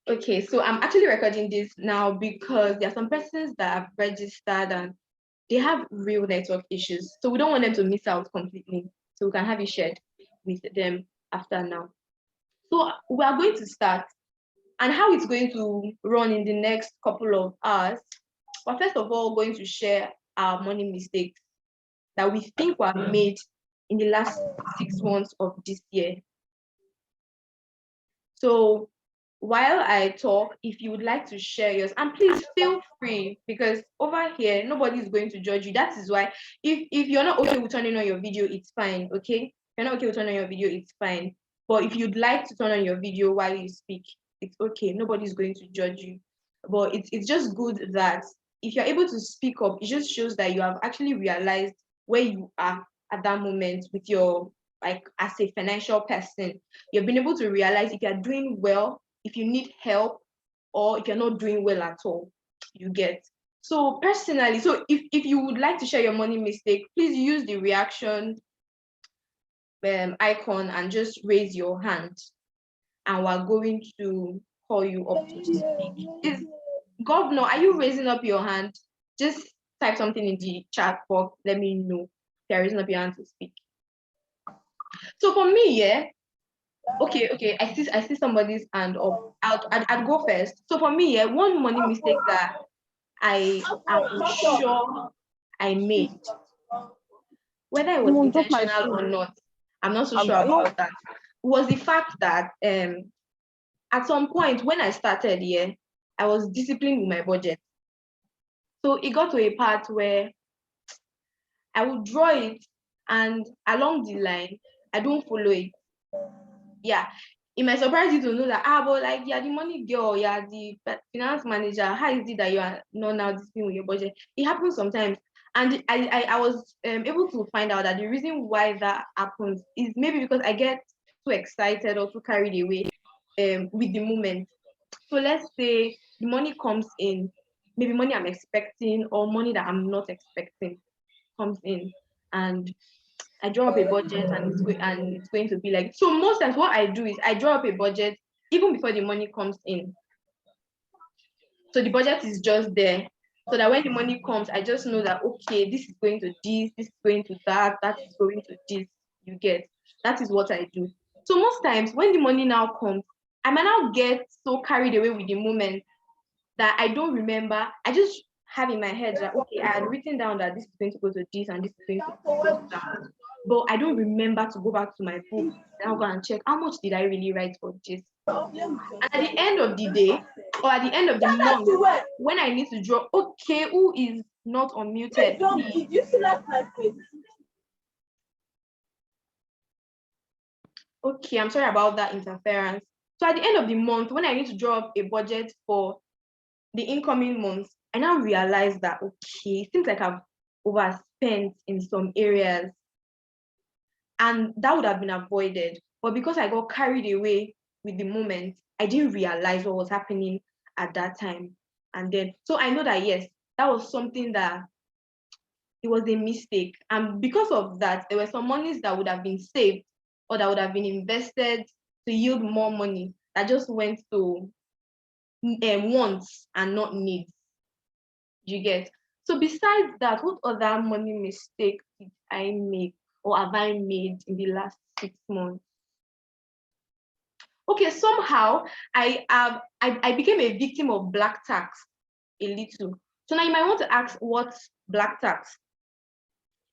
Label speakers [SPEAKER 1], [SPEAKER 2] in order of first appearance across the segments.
[SPEAKER 1] Okay, so I'm actually recording this now because there are some persons that have registered and they have real network issues. So we don't want them to miss out completely. So we can have it shared with them after now. So we are going to start, and how it's going to run in the next couple of hours. But first of all, going to share our money mistakes that we think were made in the last 6 months of this year. So while I talk, if you would like to share yours, and please feel free, because over here nobody is going to judge you. That is why if you're not okay with turning on your video, it's fine. Okay, if you're not okay with turning on your video, it's fine. But if you'd like to turn on your video while you speak, it's okay. Nobody's going to judge you. But it's just good that if you're able to speak up, it just shows that you have actually realized where you are at that moment with your, like, as a financial person. You've been able to realize if you're doing well, if you need help, or if you're not doing well at all. You get. So personally, so if you would like to share your money mistake, please use the reaction icon and just raise your hand, and we're going to call you up to speak. Is Governor, are you raising up your hand? Just type something in the chat box. Let me know if you're raising up your hand to speak. So for me, yeah. Okay. I see somebody's hand up. I'd go first. So for me, yeah, one money mistake that I am sure I made, whether it was intentional or not, I'm not so sure about that, was the fact that at some point when I started, yeah, I was disciplined with my budget. So it got to a part where I would draw it, and along the line, I don't follow it. Yeah, it might surprise you to know that, but like, you're the money girl, you're the finance manager. How is it that you are not now disciplined with your budget? It happens sometimes. And I was able to find out that the reason why that happens is maybe because I get too excited or too carried away with the moment. So let's say the money comes in, maybe money I'm expecting or money that I'm not expecting comes in, and I draw up a budget, and it's going to be like, so most times what I do is I draw up a budget even before the money comes in. So the budget is just there, so that when the money comes, I just know that, okay, this is going to this is going to that is going to this. You get. That is what I do. So most times when the money now comes, I might now get so carried away with the moment that I don't remember. I just have in my head that, okay, I had written down that this is going to go to this and this is going to go to that. But I don't remember to go back to my book and I'll go and check how much did I really write for this. And at the end of the day, or at the end of the month, when I need to draw, okay, who is not unmuted? Okay, I'm sorry about that interference. So at the end of the month, when I need to draw up a budget for the incoming months, I now realize that, okay, it seems like I've overspent in some areas, and that would have been avoided. But because I got carried away with the moment, I didn't realize what was happening at that time. And then, so I know that, yes, that was something that it was a mistake. And because of that, there were some monies that would have been saved or that would have been invested to yield more money that just went to wants and not needs. You get. So besides that, what other money mistakes did I make or have I made in the last 6 months? Okay, somehow I became a victim of black tax a little. So now you might want to ask what black tax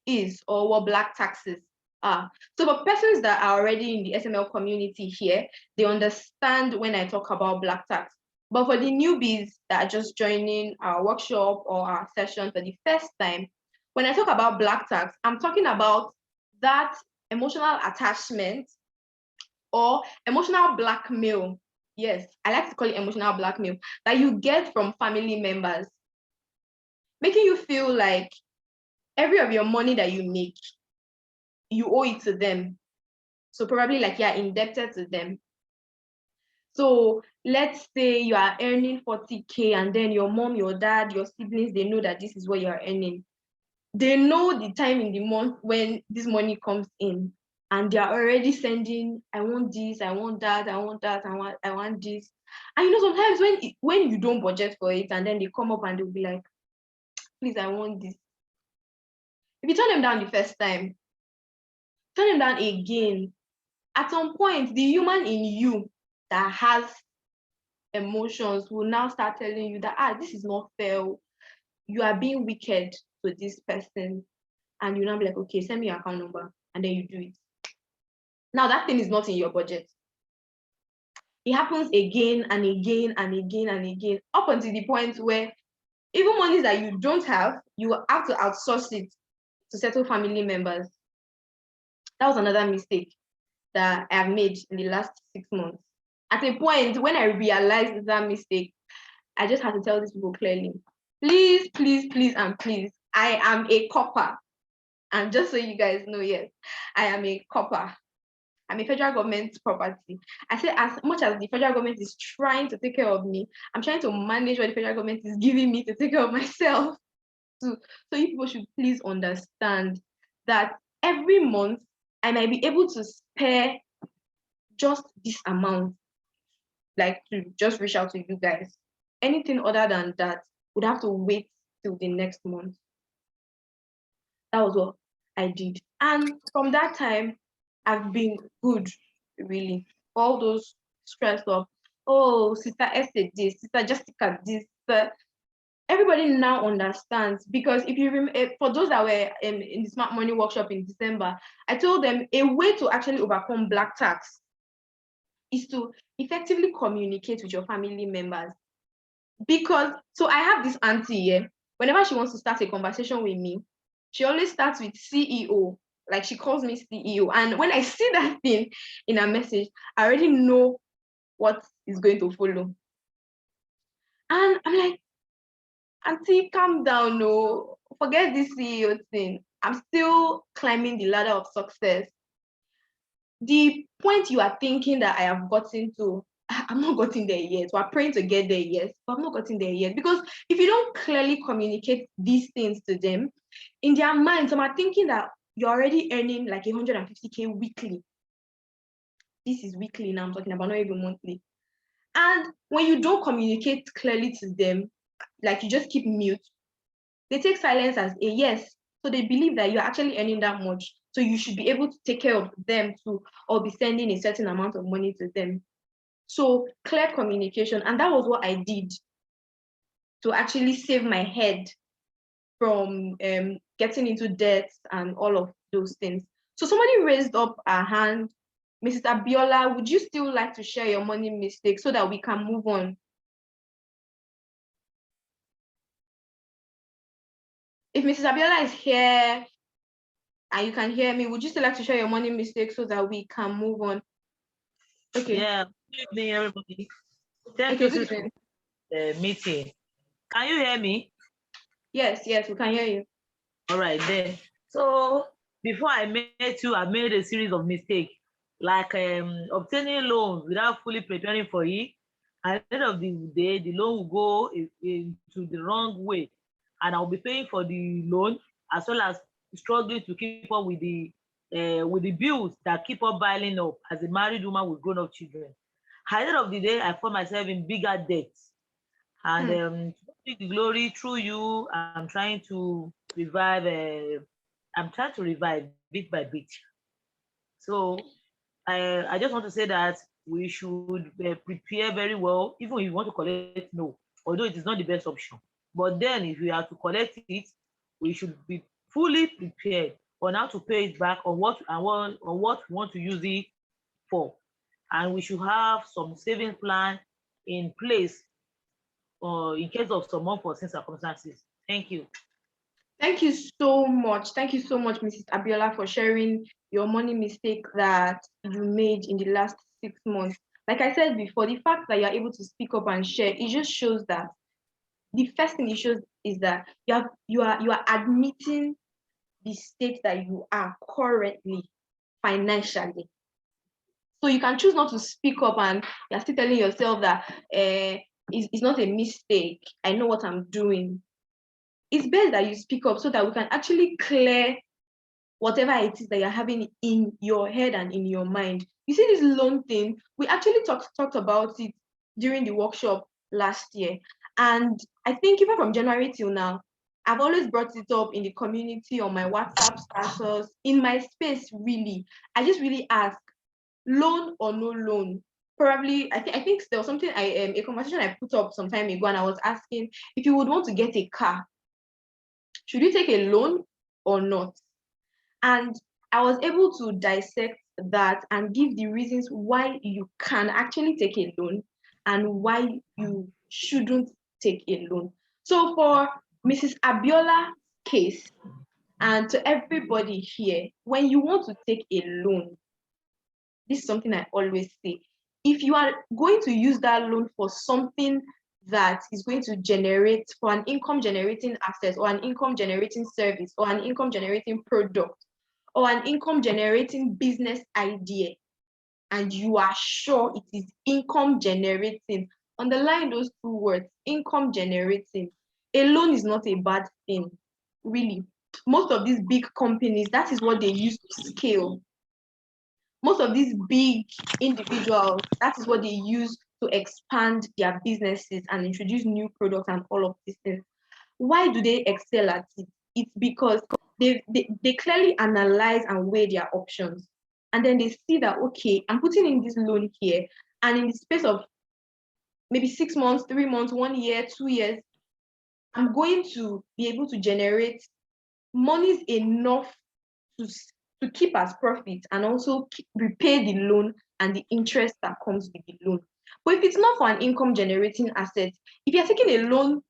[SPEAKER 1] is or what black taxes are. So for persons that are already in the SML community here, they understand when I talk about black tax. But for the newbies that are just joining our workshop or our session for the first time, when I talk about black tax, I'm talking about that emotional attachment or emotional blackmail. Yes, I like to call it emotional blackmail that you get from family members, making you feel like every of your money that you make, you owe it to them. So probably like you're indebted to them. So let's say you are earning 40K and then your mom, your dad, your siblings, they know that this is what you're earning. They know the time in the month when this money comes in, and they are already sending, I want this, I want that, I want that, I want this. And sometimes when you don't budget for it, and then they come up and they'll be like, please, I want this. If you turn them down the first time, turn them down again, at some point, the human in you that has emotions will now start telling you that, this is not fair. You are being wicked to this person. And you now be like, okay, send me your account number. And then you do it. Now that thing is not in your budget. It happens again and again and again and again, up until the point where even money that you don't have, you have to outsource it to settle family members. That was another mistake that I have made in the last 6 months. At a point when I realized that mistake, I just had to tell these people clearly, please, please, please, and please, I am a copper. And just so you guys know, yes, I am a copper. I'm a federal government property. I say, as much as the federal government is trying to take care of me, I'm trying to manage what the federal government is giving me to take care of myself. So you people should please understand that every month I might be able to spare just this amount, like to just reach out to you guys. Anything other than that would have to wait till the next month. That was what I did. And from that time, I've been good, really. All those stress of, oh, Sister Esther this, Sister Jessica this. Everybody now understands, because if you remember, for those that were in the Smart Money workshop in December, I told them a way to actually overcome black tax is to effectively communicate with your family members. Because, so I have this auntie here, whenever she wants to start a conversation with me, she always starts with CEO, like she calls me CEO. And when I see that thing in a message, I already know what is going to follow. And I'm like, auntie, calm down, no, forget this CEO thing. I'm still climbing the ladder of success. The point you are thinking that I have gotten to, I'm not gotten there yet. We're praying to get there, yes, but I'm not gotten there yet. Because if you don't clearly communicate these things to them, in their minds, some are thinking that you're already earning like 150K weekly. This is weekly now, I'm talking about, not even monthly. And when you don't communicate clearly to them, like you just keep mute, they take silence as a yes. So they believe that you're actually earning that much. So you should be able to take care of them too, or be sending a certain amount of money to them. So clear communication. And that was what I did to actually save my head from getting into debt and all of those things. So somebody raised up a hand. Mrs. Abiola, would you still like to share your money mistake so that we can move on? If Mrs. Abiola is here and you can hear me, would you still like to share your money mistake so that we can move on? Okay.
[SPEAKER 2] Yeah, good evening, everybody. Thank you for the meeting. Can you hear me?
[SPEAKER 1] Yes, we can hear you.
[SPEAKER 2] All right, then. So before I met you, I made a series of mistakes, like obtaining loans without fully preparing for it. At the end of the day, the loan will go into the wrong way, and I'll be paying for the loan as well as struggling to keep up with the bills that keep on piling up as a married woman with grown-up children. At the end of the day, I found myself in bigger debts. And to take the glory through you, I'm trying to revive. I'm trying to revive bit by bit. So I just want to say that we should prepare very well, even if you want to collect no, although it is not the best option. But then, if we have to collect it, we should be fully prepared on how to pay it back, on what we want to use it for, and we should have some saving plan in place in case of some unforeseen circumstances. Thank you.
[SPEAKER 1] Thank you so much. Thank you so much, Mrs. Abiola, for sharing your money mistake that you made in the last 6 months. Like I said before, the fact that you're able to speak up and share, it just shows that the first thing it shows is that you are admitting the state that you are currently financially. So you can choose not to speak up and you're still telling yourself that it's not a mistake. I know what I'm doing. It's best that you speak up so that we can actually clear whatever it is that you're having in your head and in your mind. You see, this loan thing, we actually talked about it during the workshop last year. And I think even from January till now, I've always brought it up in the community, on my WhatsApp status, in my space, really. I just really ask, loan or no loan? Probably, I think there was something a conversation I put up some time ago, and I was asking, if you would want to get a car, should you take a loan or not? And I was able to dissect that and give the reasons why you can actually take a loan and why you shouldn't take a loan. So for Mrs. Abiola's case, and to everybody here, when you want to take a loan, this is something I always say. If you are going to use that loan for something that is going to generate, for an income generating asset or an income generating service or an income generating product or an income generating business idea, and you are sure it is income generating, underline those two words, income generating. A loan is not a bad thing, really. Most of these big companies, that is what they use to scale. Most of these big individuals, that is what they use to expand their businesses and introduce new products and all of these things. Why do they excel at it? It's because they clearly analyze and weigh their options. And then they see that, okay, I'm putting in this loan here, and in the space of maybe 6 months, 3 months, 1 year, 2 years, I'm going to be able to generate monies enough to to keep as profit and also repay the loan and the interest that comes with the loan. But if it's not for an income generating asset, if you're taking a loan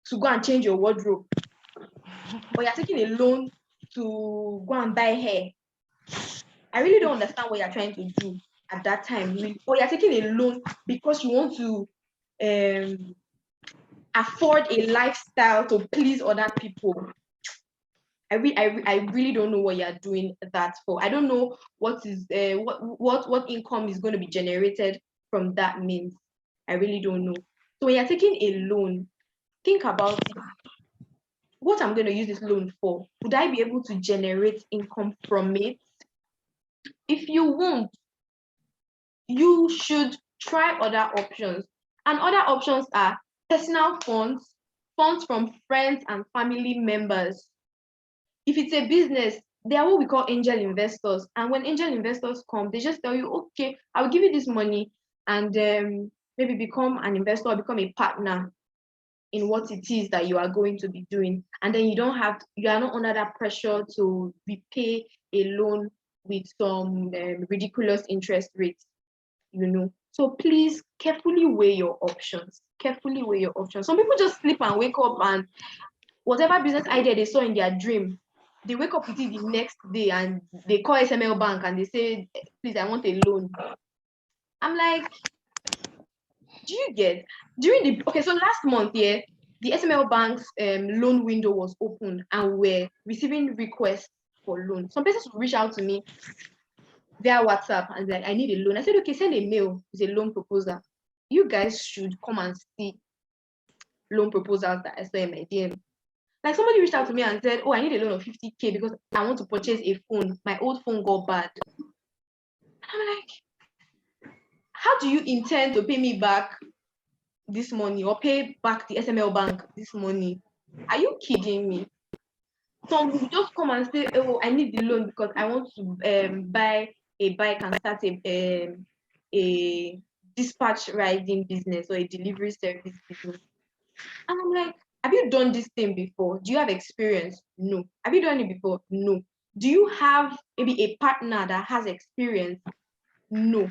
[SPEAKER 1] to go and change your wardrobe, or you're taking a loan to go and buy hair, I really don't understand what you're trying to do at that time, really. Or you're taking a loan because you want to afford a lifestyle to please other people. I really don't know what you're doing that for. I don't know what is what income is going to be generated from that means. I really don't know. So when you're taking a loan, think about it. What I'm going to use this loan for? Would I be able to generate income from it? If you won't, you should try other options. And other options are personal funds, funds from friends and family members. If it's a business, they are what we call angel investors. And when angel investors come, they just tell you, okay, I'll give you this money and maybe become an investor or become a partner in what it is that you are going to be doing. And then you are not under that pressure to repay a loan with some ridiculous interest rates, So please carefully weigh your options. Carefully weigh your options. Some people just sleep and wake up, and whatever business idea they saw in their dream, they wake up with it the next day and they call SML Bank and they say, please, I want a loan. I'm like, do you get? So last month, yeah, the SML Bank's loan window was open and we're receiving requests for loan. Some persons will reach out to me via WhatsApp and like, I need a loan. I said, okay, send a mail with a loan proposal. You guys should come and see loan proposals that I saw in my DM. Like somebody reached out to me and said, oh, I need a loan of 50K because I want to purchase a phone. My old phone got bad. I'm like, how do you intend to pay me back this money or pay back the SML Bank this money? Are you kidding me? Some will just come and say, oh, I need the loan because I want to buy a bike and start a dispatch riding business or a delivery service business. And I'm like, have you done this thing before? Do you have experience? No. Have you done it before? No. Do you have maybe a partner that has experience? No.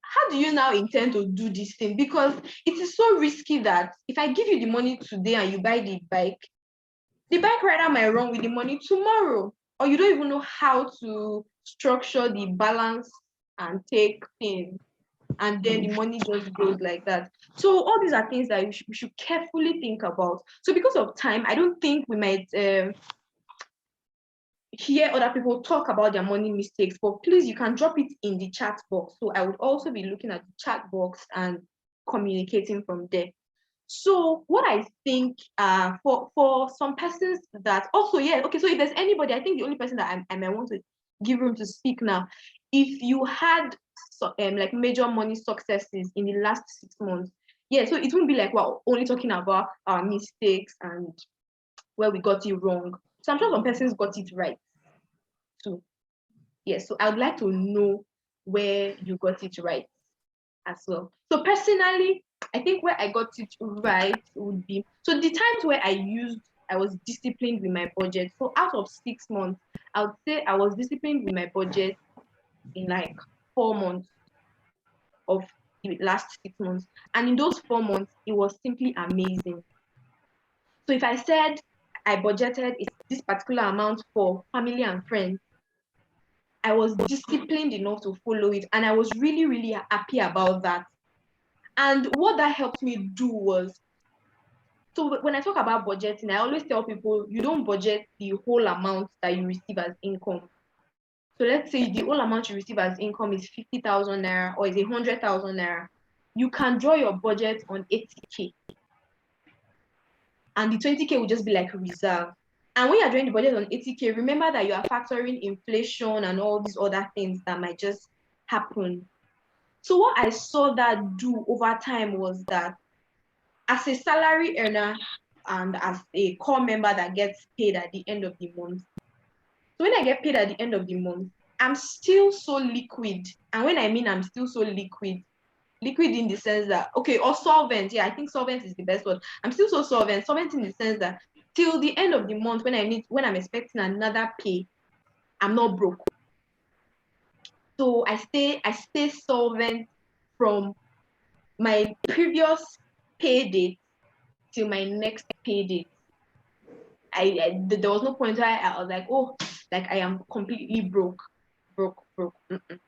[SPEAKER 1] How do you now intend to do this thing? Because it is so risky that if I give you the money today and you buy the bike rider might run with the money tomorrow. Or you don't even know how to structure the balance and take things, and then the money just goes like that. So all these are things that we should carefully think about. So because of time, I don't think we might hear other people talk about their money mistakes, but please, you can drop it in the chat box. So I would also be looking at the chat box and communicating from there. So what I think for some persons that also, yeah, okay, so if there's anybody, I think the only person that I might want to give room to speak now, if you had like major money successes in the last 6 months, yeah, so it won't be like we're only talking about our mistakes and where we got it wrong. So I'm sure some persons got it right too. Yeah, so I would like to know where you got it right as well. So personally, I think where I got it right would be, so the times where I was disciplined with my budget. So out of 6 months, I would say I was disciplined with my budget in like 4 months of the last 6 months. And in those 4 months, it was simply amazing. So if I said I budgeted this particular amount for family and friends, I was disciplined enough to follow it. And I was really, really happy about that. And what that helped me do was, so when I talk about budgeting, I always tell people you don't budget the whole amount that you receive as income. So let's say the whole amount you receive as income is 50,000 naira or is 100,000 naira. You can draw your budget on 80K, and the 20K will just be like reserve. And when you're drawing the budget on 80K, remember that you are factoring inflation and all these other things that might just happen. So what I saw that do over time was that as a salary earner and as a core member that gets paid at the end of the month, so when I get paid at the end of the month, I'm still so liquid. And when I mean I'm still so liquid, liquid in the sense that, okay, or solvent. Yeah, I think solvent is the best word. I'm still so solvent in the sense that till the end of the month, when I'm expecting another pay, I'm not broke. So I stay solvent from my previous pay date till my next pay date. There was no point where I was like, oh, like I am completely broke. Mm-mm.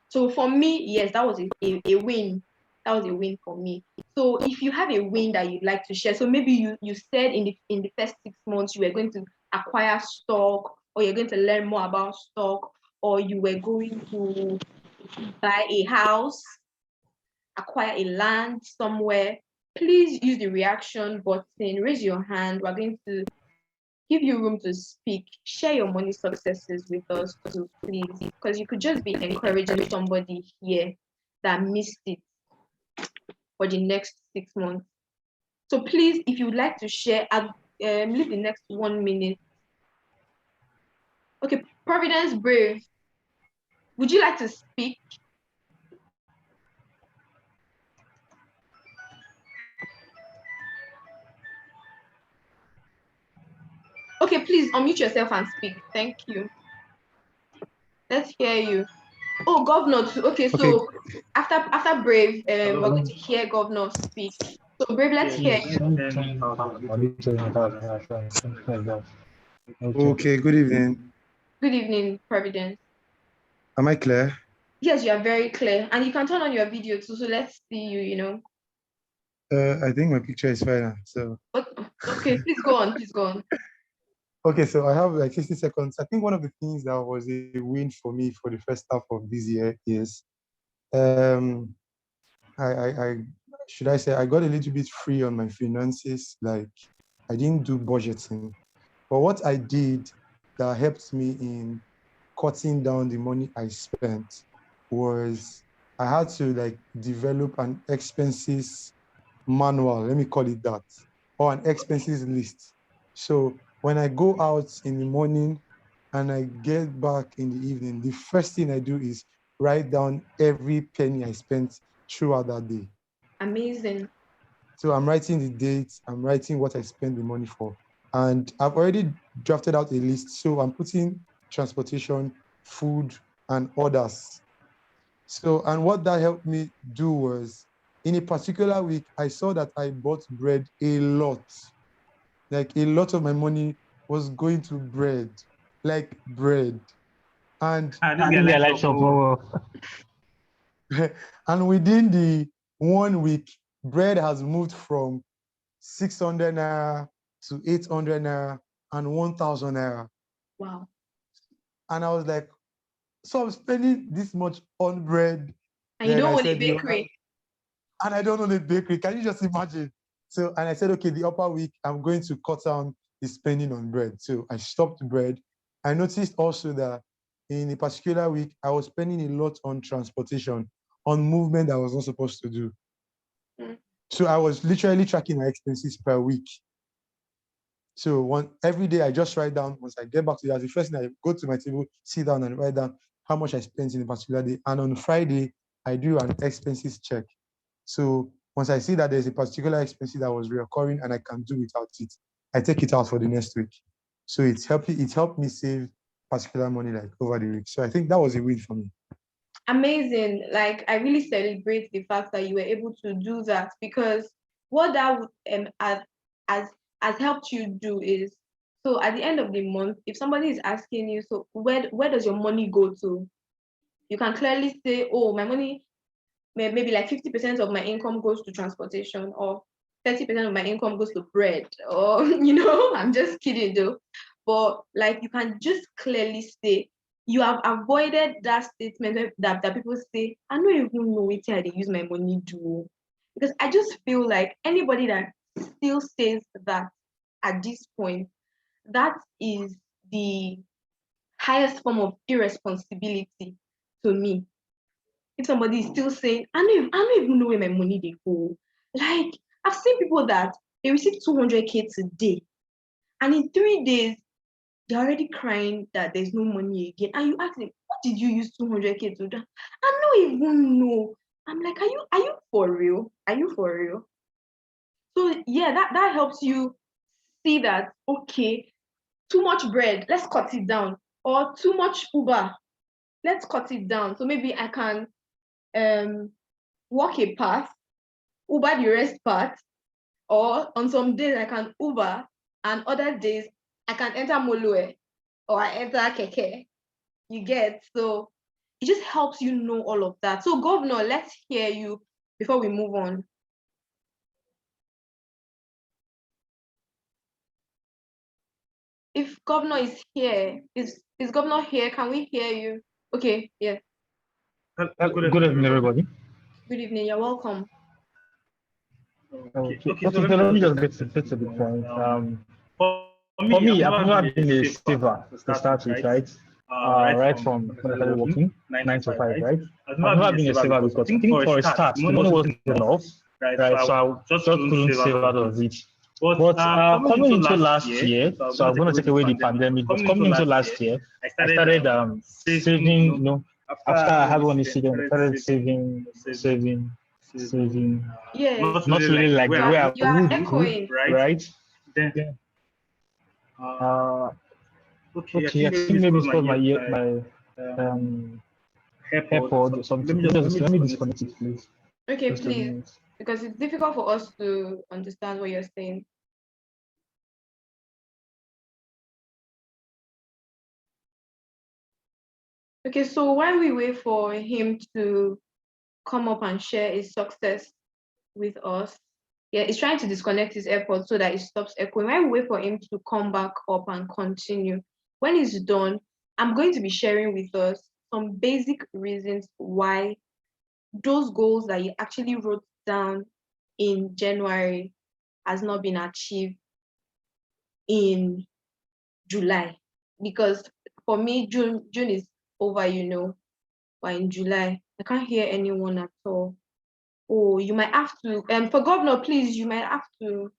[SPEAKER 1] So for me, yes, that was a win. That was a win for me. So if you have a win that you'd like to share, so maybe you said in the first 6 months you were going to acquire stock, or you're going to learn more about stock, or you were going to buy a house, acquire a land somewhere, please use the reaction button, raise your hand. We're going to give you room to speak. Share your money successes with us too, please, because you could just be encouraging somebody here that missed it for the next 6 months. So please, if you would like to share, I'll leave the next 1 minute. Okay, Providence Brave, would you like to speak? Okay, please unmute yourself and speak. Thank you. Let's hear you. Oh, Governor. Okay, so after Brave, we're going to hear Governor speak. So Brave, let's hear you.
[SPEAKER 3] Okay, good evening.
[SPEAKER 1] Good evening, Providence.
[SPEAKER 3] Am I clear?
[SPEAKER 1] Yes, you are very clear. And you can turn on your video too, so let's see you.
[SPEAKER 3] I think my picture is fine. So
[SPEAKER 1] okay, please go on. Please go on.
[SPEAKER 3] okay, so I have like 60 seconds. I think one of the things that was a win for me for the first half of this year is I should I say I got a little bit free on my finances. Like I didn't do budgeting. But what I did that helped me in cutting down the money I spent was I had to like develop an expenses manual, let me call it that, or an expenses list. So when I go out in the morning and I get back in the evening, the first thing I do is write down every penny I spent throughout that day.
[SPEAKER 1] Amazing.
[SPEAKER 3] So I'm writing the dates, I'm writing what I spent the money for. And I've already drafted out a list. So I'm putting transportation, food, and others. So, and what that helped me do was, in a particular week, I saw that I bought bread a lot. Like a lot of my money was going to bread, like bread. And and within the 1 week, bread has moved from 600 naira to 800 naira and 1,000 naira.
[SPEAKER 1] Wow.
[SPEAKER 3] And I was like, so I'm spending this much on bread.
[SPEAKER 1] And you don't own a bakery.
[SPEAKER 3] And I don't own a bakery. Can you just imagine? So, and I said, okay, the upper week, I'm going to cut down the spending on bread. So I stopped bread. I noticed also that in a particular week, I was spending a lot on transportation, on movement that I was not supposed to do.
[SPEAKER 1] Mm.
[SPEAKER 3] So I was literally tracking my expenses per week. So every day I just write down, once I get back to the house, the first thing I go to my table, sit down and write down how much I spent in a particular day. And on Friday, I do an expenses check. So once I see that there's a particular expense that was recurring and I can do without it, I take it out for the next week. So it helped me save particular money like over the week. So I think that was a win for me.
[SPEAKER 1] Amazing. Like, I really celebrate the fact that you were able to do that, because what that would has helped you do is, so at the end of the month, if somebody is asking you, so where does your money go to, you can clearly say, oh, my money, maybe like 50% of my income goes to transportation, or 30% of my income goes to bread, or I'm just kidding though. But like, you can just clearly say, you have avoided that statement that people say, I don't even know which I use my money do. Because I just feel like anybody that still says that at this point, that is the highest form of irresponsibility to me. If somebody is still saying, I don't even know where my money they go. Like, I've seen people that they receive 200K today, and in 3 days, they're already crying that there's no money again. And you ask them, what did you use 200K to do? I don't even know. I'm like, are you for real? Are you for real? So yeah, that helps you see that, okay, too much bread, let's cut it down. Or too much Uber, let's cut it down. So maybe I can walk a path, Uber the rest part, or on some days I can Uber, and other days I can enter Molue or I enter Keke. You get? So it just helps you know all of that. So Governor, let's hear you before we move on. If Governor is here, is Governor here? Can we hear you? Okay, yeah.
[SPEAKER 4] Good evening, everybody.
[SPEAKER 1] Good evening, you're welcome.
[SPEAKER 4] Okay, so let me just get to the point. For me, I've never been a saver to start with, right? Right from when I started working, 9 to 5, right? I've never been a saver because I think for a start, the money wasn't enough, right? So I just couldn't save out of it. But coming into last year, so I'm going to take away the pandemic, but coming into last year, I started saving, after I had one incident, I started saving.
[SPEAKER 1] Yes.
[SPEAKER 4] Not really like the way I
[SPEAKER 1] You are
[SPEAKER 4] would,
[SPEAKER 1] echoing.
[SPEAKER 4] right? Yeah. Okay, I think maybe it's because my AirPod or something. Let me disconnect it, please.
[SPEAKER 1] Okay,
[SPEAKER 4] Just a
[SPEAKER 1] please,
[SPEAKER 4] minute.
[SPEAKER 1] because it's difficult for us to understand what you're saying. Okay, so while we wait for him to come up and share his success with us, yeah, he's trying to disconnect his AirPods so that it stops echoing. While we wait for him to come back up and continue, when he's done, I'm going to be sharing with us some basic reasons why those goals that you actually wrote down in January has not been achieved in July. Because for me, June is over, but in July, I can't hear anyone at all. Oh, you might have to, for Governor, please, you might have to,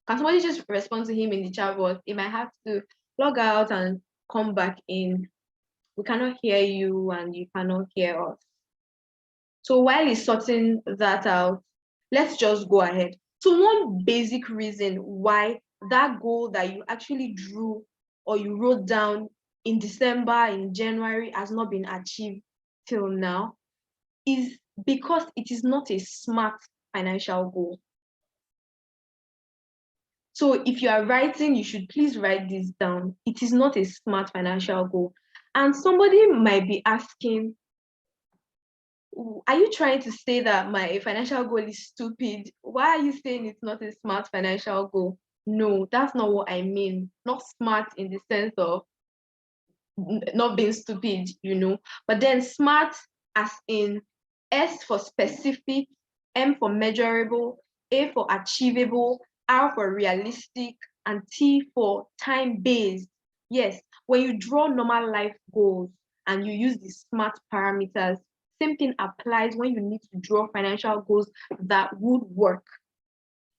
[SPEAKER 1] can somebody just respond to him in the chat box? He might have to log out and come back in. We cannot hear you and you cannot hear us. So while he's sorting that out, let's just go ahead. So one basic reason why that goal that you actually drew or you wrote down in December, in January, has not been achieved till now is because it is not a smart financial goal. So if you are writing, you should please write this down. It is not a smart financial goal. And somebody might be asking, are you trying to say that my financial goal is stupid? Why are you saying it's not a smart financial goal? No, that's not what I mean. Not smart in the sense of not being stupid, but then smart as in S for specific, M for measurable, A for achievable, R for realistic, and T for time-based. Yes, when you draw normal life goals and you use the SMART parameters, same thing applies when you need to draw financial goals that would work.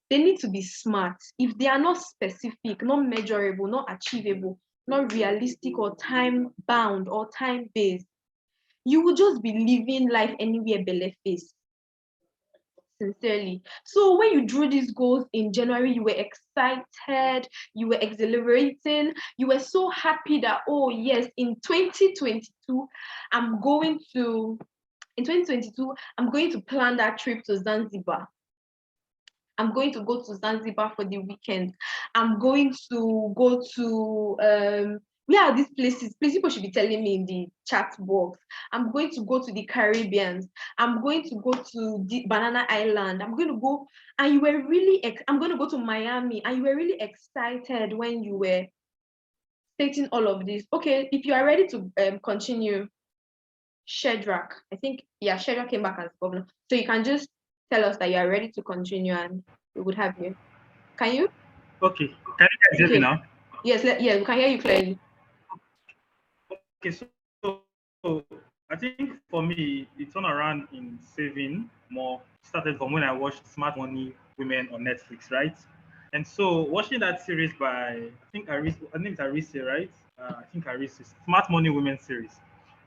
[SPEAKER 1] They need to be smart. If they are not specific, not measurable, not achievable, not realistic or time bound or time based, you will just be living life anywhere belle face. Sincerely. So when you drew these goals in January, you were excited, you were exhilarating, you were so happy that, oh yes, in 2022, I'm going to in 2022, I'm going to plan that trip to Zanzibar. I'm going to go to Zanzibar for the weekend. I'm going to go to where are these places? Please, people should be telling me in the chat box. I'm going to go to the Caribbean. I'm going to go to the Banana Island. I'm going to go, and you were really. I'm going to go to Miami, and you were really excited when you were stating all of this. Okay, if you are ready to continue, Shedrack. I think Shedrack came back as governor, so you can just tell us that you are ready to continue, and we would have you. Can you?
[SPEAKER 5] Okay. Can you guys hear me now?
[SPEAKER 1] Yes, yeah, we can hear you clearly.
[SPEAKER 5] Okay, so I think for me, it turned around in saving more. Started from when I watched Smart Money Women on Netflix, right? And so watching that series by I think it's Arise, right? I think Arise, Smart Money Women series.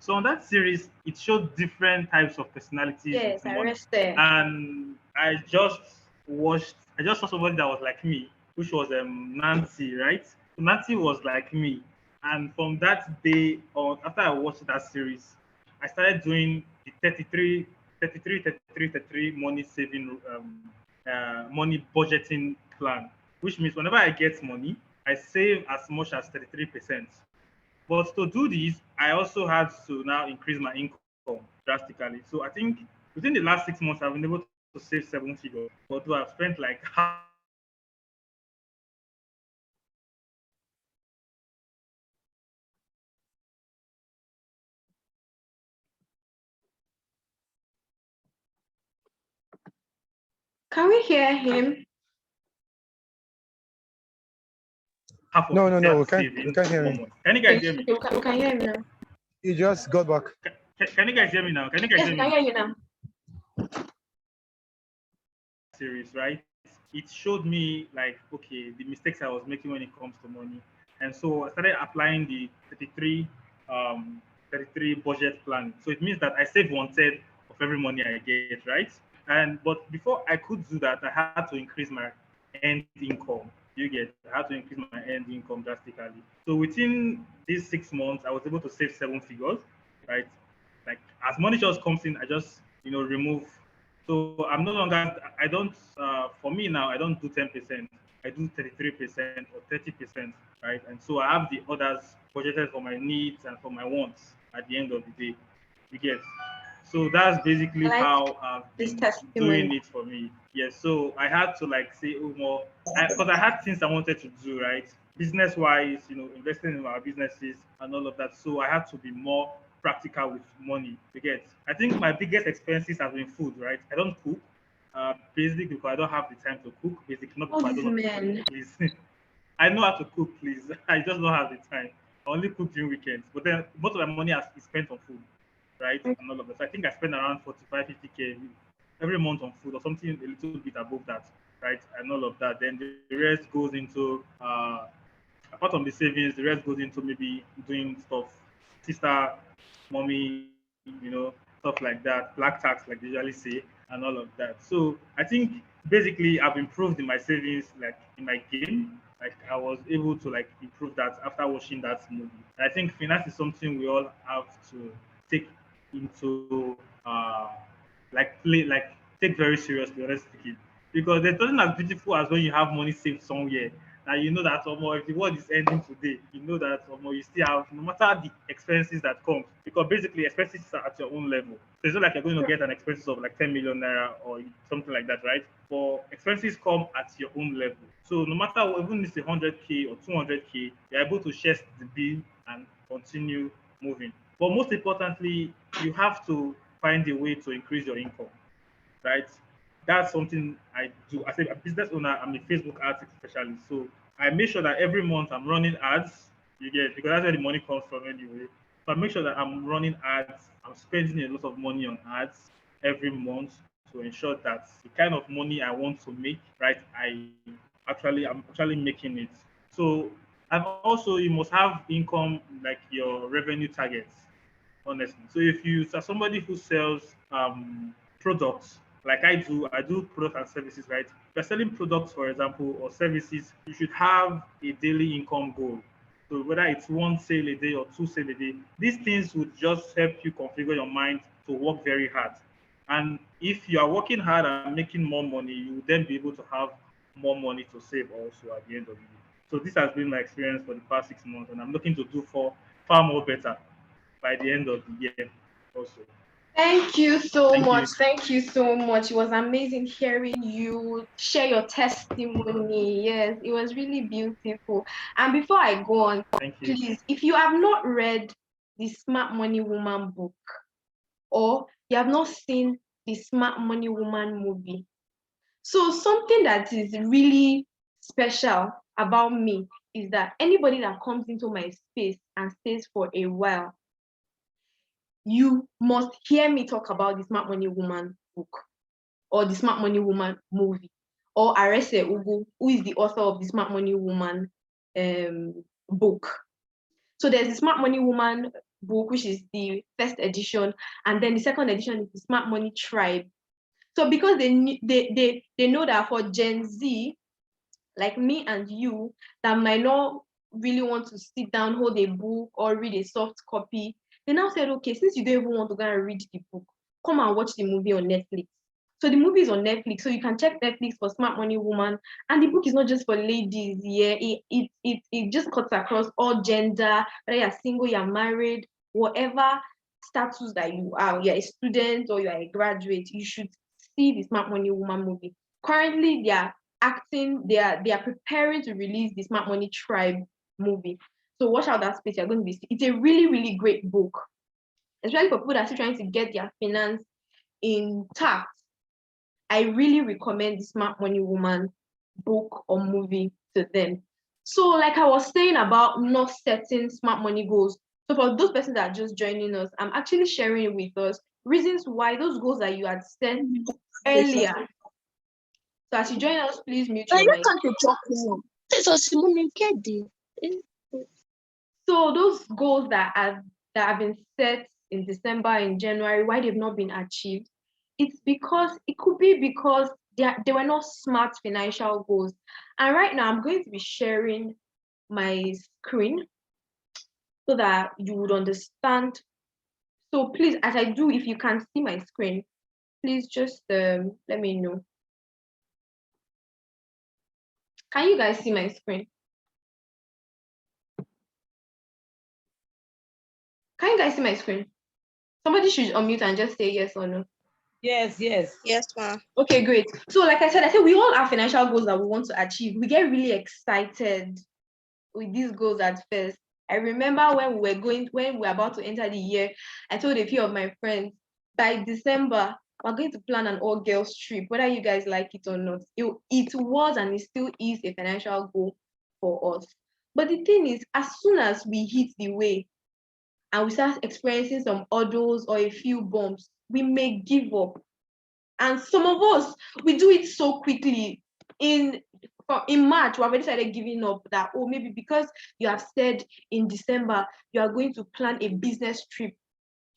[SPEAKER 5] So on that series, it showed different types of personalities
[SPEAKER 1] Yes,
[SPEAKER 5] with money.
[SPEAKER 1] Arrested.
[SPEAKER 5] And I just saw somebody that was like me, which was Nancy, right? Nancy was like me. And from that day on, after I watched that series, I started doing the 33 money saving, money budgeting plan, which means whenever I get money, I save as much as 33%. But to do this, I also had to now increase my income drastically. So I think within the last 6 months, I've been able to save 7 figures. Although I've spent like half.
[SPEAKER 1] Can we hear him?
[SPEAKER 5] Half of
[SPEAKER 3] No, we
[SPEAKER 5] saving.
[SPEAKER 3] can't hear him.
[SPEAKER 5] Can you guys hear me?
[SPEAKER 1] We can hear him now.
[SPEAKER 3] He just got back.
[SPEAKER 5] Can you guys hear me now? Can you guys
[SPEAKER 1] Yes,
[SPEAKER 5] hear
[SPEAKER 1] we
[SPEAKER 5] me
[SPEAKER 1] can
[SPEAKER 5] now?
[SPEAKER 1] hear you now.
[SPEAKER 5] Series, right? It showed me like, okay, the mistakes I was making when it comes to money. And so I started applying the 33 budget plan. So it means that I save 1/3 of every money I get, right? But before I could do that, I had to increase my end income. You get, I had to increase my end income drastically. So within these 6 months, I was able to save 7 figures, right? Like as money just comes in, I just remove. So I'm no longer. I don't. For me now, I don't do 10%. I do 33% or 30%, right? And so I have the others budgeted for my needs and for my wants at the end of the day. You get. So that's basically
[SPEAKER 1] I like
[SPEAKER 5] how I've
[SPEAKER 1] this
[SPEAKER 5] been doing
[SPEAKER 1] testimony.
[SPEAKER 5] it for me. Yes. So I had to like say, oh, more, because I had things I wanted to do, right? Business wise, investing in our businesses and all of that. So I had to be more practical with money. You get. I think my biggest expenses have been food, right? I don't cook. Basically because I don't have the time to cook. Basically, not
[SPEAKER 1] All
[SPEAKER 5] because I
[SPEAKER 1] these
[SPEAKER 5] don't know how to
[SPEAKER 1] men.
[SPEAKER 5] cook, please. I know how to cook, please. I just don't have the time. I only cook during weekends. But then most of my money is spent on food, right? And all of that. So I think I spend around 45, 50K every month on food or something a little bit above that, right? And all of that. Then the rest goes into, apart from the savings, the rest goes into maybe doing stuff, sister, mommy, stuff like that, black tax, like they usually say, and all of that. So I think basically I've improved in my savings, like in my game. Like I was able to like improve that after watching that movie. And I think finance is something we all have to take into like take very seriously, honestly speaking. Because there's nothing as beautiful as when you have money saved somewhere that you know that if the world is ending today, you know that you still have, no matter the expenses that come, because basically expenses are at your own level. So it's not like you're going to get an expenses of like 10 million naira or something like that, right? But expenses come at your own level. So no matter what, even if it's 100K or 200K, you're able to share the bill and continue moving. But most importantly, you have to find a way to increase your income, right? that's something I do. As a business owner, I'm a Facebook ads specialist. So I make sure that every month I'm running ads, you get, because that's where the money comes from anyway. So I make sure that I'm running ads, I'm spending a lot of money on ads every month to ensure that the kind of money I want to make, right, I'm actually making it. So and also you must have income like your revenue targets, honestly. So if you are somebody who sells products like I do products and services, right? If you're selling products, for example, or services, you should have a daily income goal. So whether it's one sale a day or two sale a day, these things would just help you configure your mind to work very hard. And if you are working hard and making more money, you will then be able to have more money to save also at the end of the year. So this has been my experience for the past 6 months, and I'm looking to do far more better by the end of the year also.
[SPEAKER 1] Thank you so
[SPEAKER 5] Thank
[SPEAKER 1] much.
[SPEAKER 5] you.
[SPEAKER 1] Thank you so much. It was amazing hearing you share your testimony. Yes, it was really beautiful. And before I go on,
[SPEAKER 5] Thank you.
[SPEAKER 1] please, if you have not read the Smart Money Woman book or you have not seen the Smart Money Woman movie, so something that is really special about me is that anybody that comes into my space and stays for a while, you must hear me talk about the Smart Money Woman book or the Smart Money Woman movie, or Arese Ugu, who is the author of the Smart Money Woman book. So there's the Smart Money Woman book, which is the first edition, and then the second edition is the Smart Money Tribe. So because they know that for Gen Z, like me and you, that might not really want to sit down, hold a book, or read a soft copy, they now said, okay, since you don't even want to go and read the book, come and watch the movie on Netflix. So the movie is on Netflix, so you can check Netflix for Smart Money Woman. And the book is not just for ladies, yeah. It just cuts across all gender, whether you're single, you're married, whatever status that you are, you're a student or you're a graduate, you should see the Smart Money Woman movie. Currently, they are preparing to release the Smart Money Tribe movie. So watch out that space. You're going to be. It's a really, really great book, especially for people that are still trying to get their finance intact. I really recommend the Smart Money Woman book or movie to them. So, like I was saying about not setting smart money goals. So, for those persons that are just joining us, I'm actually sharing with us reasons why those goals that you had set earlier. So, as you join us, please mute your mic. So, those goals that have been set in December, in January, why they've not been achieved, it could be because they were not smart financial goals. And right now I'm going to be sharing my screen so that you would understand. So please, as I do, if you can see my screen, please just let me know. Can you guys see my screen? Can you guys see my screen? Somebody should unmute and just say yes or no.
[SPEAKER 2] Yes, yes.
[SPEAKER 6] Yes, ma'am.
[SPEAKER 1] Okay, great. So like I said we all have financial goals that we want to achieve. We get really excited with these goals at first. I remember when we were about to enter the year, I told a few of my friends, by December, we're going to plan an all-girls trip, whether you guys like it or not. It was and it still is a financial goal for us. But the thing is, as soon as we hit the way and we start experiencing some hurdles or a few bumps, we may give up. And some of us, we do it so quickly. In March, we already started giving up that, oh, maybe because you have said in December you are going to plan a business trip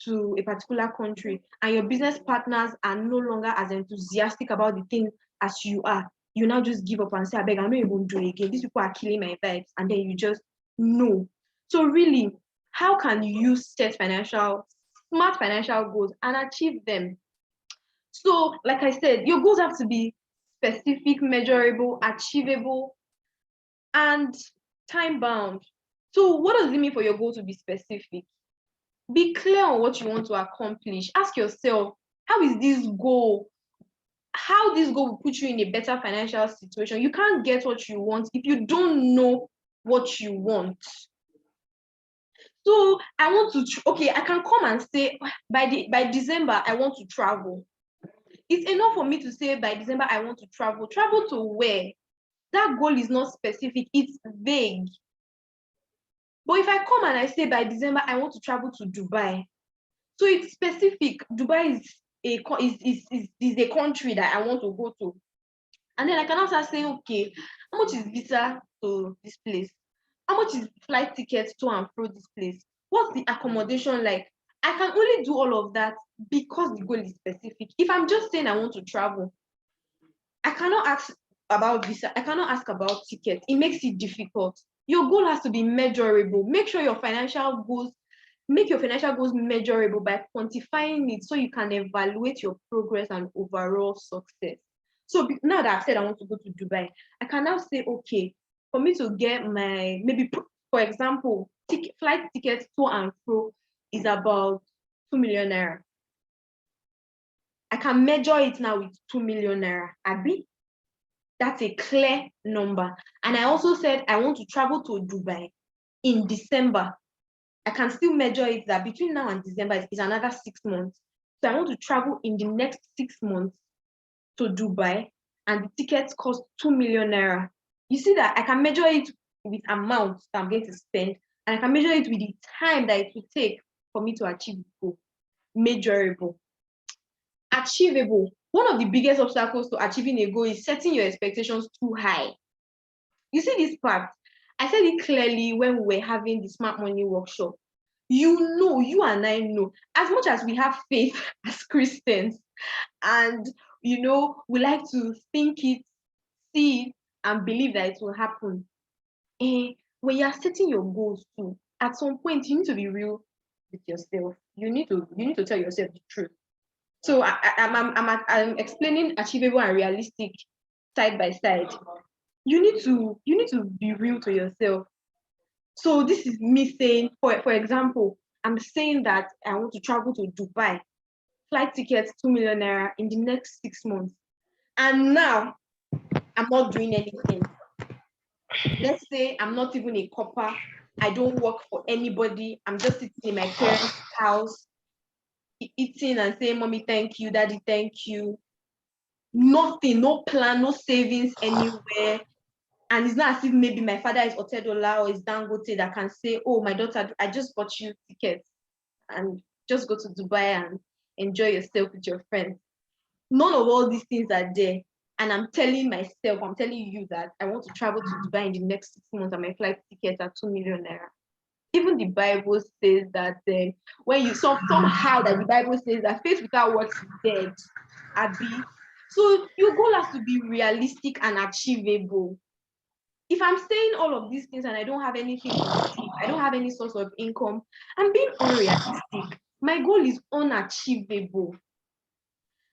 [SPEAKER 1] to a particular country and your business partners are no longer as enthusiastic about the thing as you are, you now just give up and say, I beg, I'm not even doing it again. These people are killing my vibes. And then you just no. So really, how can you set smart financial goals and achieve them? So, like I said, your goals have to be specific, measurable, achievable, and time bound. So, what does it mean for your goal to be specific? Be clear on what you want to accomplish. Ask yourself, how this goal will put you in a better financial situation? You can't get what you want if you don't know what you want. So I can come and say by December I want to travel. It's enough for me to say by December I want to travel. Travel to where? That goal is not specific, it's vague. But if I come and I say by December I want to travel to Dubai, so it's specific. Dubai is a country that I want to go to. And then I can also say, okay, how much is visa to this place? How much is flight tickets to and fro this place? What's the accommodation like? I can only do all of that because the goal is specific. If I'm just saying I want to travel, I cannot ask about visa. I cannot ask about tickets. It makes it difficult. Your goal has to be measurable. Make your financial goals measurable by quantifying it so you can evaluate your progress and overall success. So now that I've said I want to go to Dubai, I can now say, okay, for me to get my, maybe, for example, flight tickets to and fro is about 2 million naira. I can measure it now with 2 million naira. Abi, that's a clear number. And I also said I want to travel to Dubai in December. I can still measure it that between now and December is another 6 months. So I want to travel in the next 6 months to Dubai, and the tickets cost 2 million naira. You see that I can measure it with amounts that I'm going to spend, and I can measure it with the time that it will take for me to achieve the goal. Measurable. Achievable. One of the biggest obstacles to achieving a goal is setting your expectations too high. You see this part? I said it clearly when we were having the smart money workshop. You and I know, as much as we have faith as Christians, and we like to think it, see it, and believe that it will happen. When you are setting your goals too, at some point you need to be real with yourself. You need to tell yourself the truth. So I'm explaining achievable and realistic side by side. You need to be real to yourself. So this is me saying, for example, I'm saying that I want to travel to Dubai, flight tickets 2 million naira in the next 6 months, and now I'm not doing anything. Let's say I'm not even a copper. I don't work for anybody. I'm just sitting in my parents' house, eating and saying, "Mommy, thank you, Daddy, thank you." Nothing, no plan, no savings anywhere. And it's not as if maybe my father is Otedola or is Dangote that can say, "Oh, my daughter, I just bought you tickets and just go to Dubai and enjoy yourself with your friends." None of all these things are there. And I'm telling you that I want to travel to Dubai in the next 6 months and my flight tickets are 2 million naira. Even the Bible says that when you somehow that the Bible says that faith without works is dead. Abi. So your goal has to be realistic and achievable. If I'm saying all of these things and I don't have anything to achieve, I don't have any source of income, I'm being unrealistic. My goal is unachievable.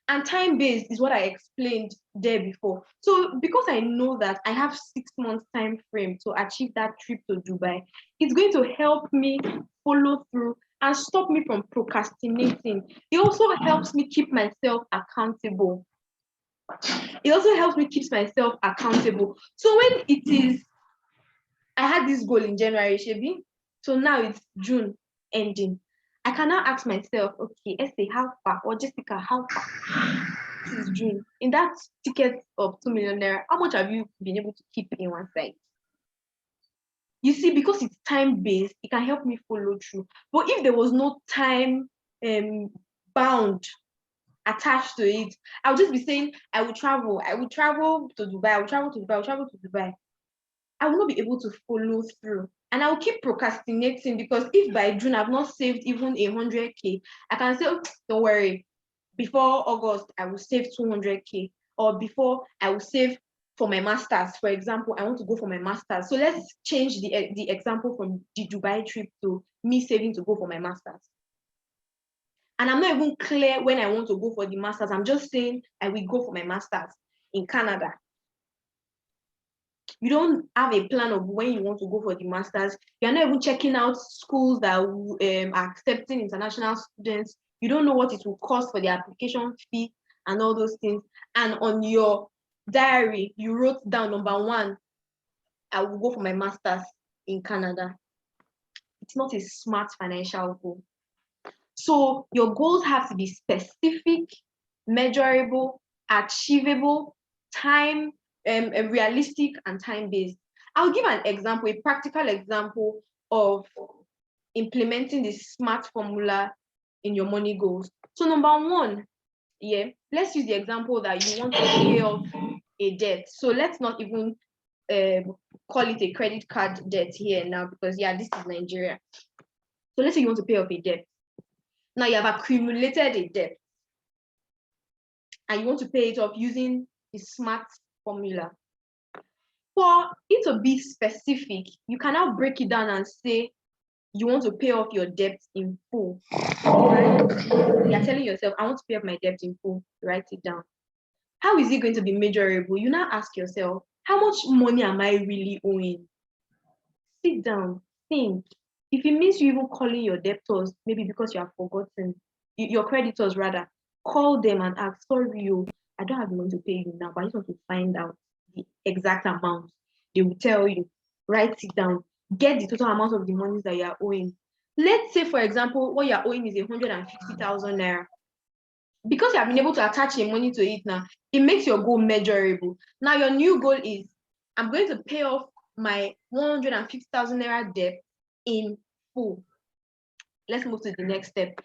[SPEAKER 1] And time-based is what I explained there before. So because I know that I have 6 months time frame to achieve that trip to Dubai, it's going to help me follow through and stop me from procrastinating. It also helps me keep myself accountable. So when it is, I had this goal in January, Shebi, so now it's June ending. I can now ask myself, okay, Esther, how far? Or Jessica, how far? This is June. In that ticket of 2 million naira, how much have you been able to keep in one side? You see, because it's time-based, it can help me follow through. But if there was no time bound attached to it, I would just be saying, I will travel to Dubai. I will not be able to follow through. And I'll keep procrastinating because if by June I've not saved even 100K, I can say, oh, don't worry, before August, I will save 200K, or before I will save for my master's. For example, I want to go for my master's. So let's change the example from the Dubai trip to me saving to go for my master's. And I'm not even clear when I want to go for the master's. I'm just saying I will go for my master's in Canada. You don't have a plan of when you want to go for the master's. You're not even checking out schools that are accepting international students. You don't know what it will cost for the application fee and all those things. And on your diary, you wrote down, number 1, I will go for my master's in Canada. It's not a smart financial goal. So your goals have to be specific measurable, achievable, time, realistic, and time-based. I'll give an example, a practical example of implementing the SMART formula in your money goals. So number one, let's use the example that you want to pay off a debt. So let's not even call it a credit card debt here now, because this is Nigeria. So let's say you want to pay off a debt. Now you have accumulated a debt and you want to pay it off using the SMART formula. For it to be specific, you can now break it down and say you want to pay off your debt in full. Right? You're telling yourself, I want to pay off my debt in full. Write it down. How is it going to be measurable? You now ask yourself, how much money am I really owing? Sit down, think. If it means you even calling your debtors, maybe because you have forgotten, your creditors rather, call them and ask, sorry, I don't have money to pay you now, but I just want to find out the exact amount. They will tell you, write it down, get the total amount of the money that you are owing. Let's say, for example, what you are owing is 150,000 naira. Because you have been able to attach your money to it now, it makes your goal measurable. Now, your new goal is, I'm going to pay off my 150,000 naira debt in full. Let's move to the next step.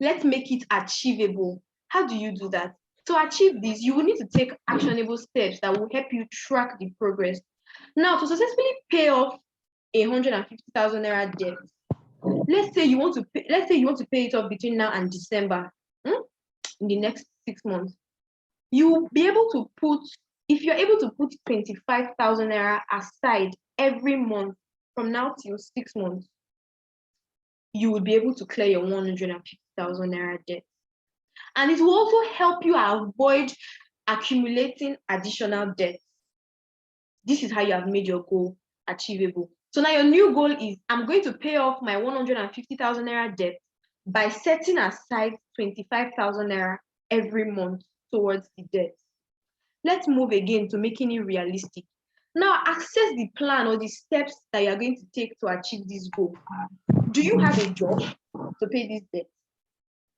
[SPEAKER 1] Let's make it achievable. How do you do that? To achieve this, you will need to take actionable steps that will help you track the progress. Now, to successfully pay off a 150,000 naira debt, let's say you want to pay it off between now and December, in the next 6 months. You'll be able to put, if you're able to put 25,000 naira aside every month from now till 6 months, you will be able to clear your 150,000 naira debt. And it will also help you avoid accumulating additional debt. This is how you have made your goal achievable. So now your new goal is, I'm going to pay off my 150,000 naira debt by setting aside 25,000 naira every month towards the debt. Let's move again to making it realistic. Now, assess the plan or the steps that you're going to take to achieve this goal. Do you have a job to pay this debt?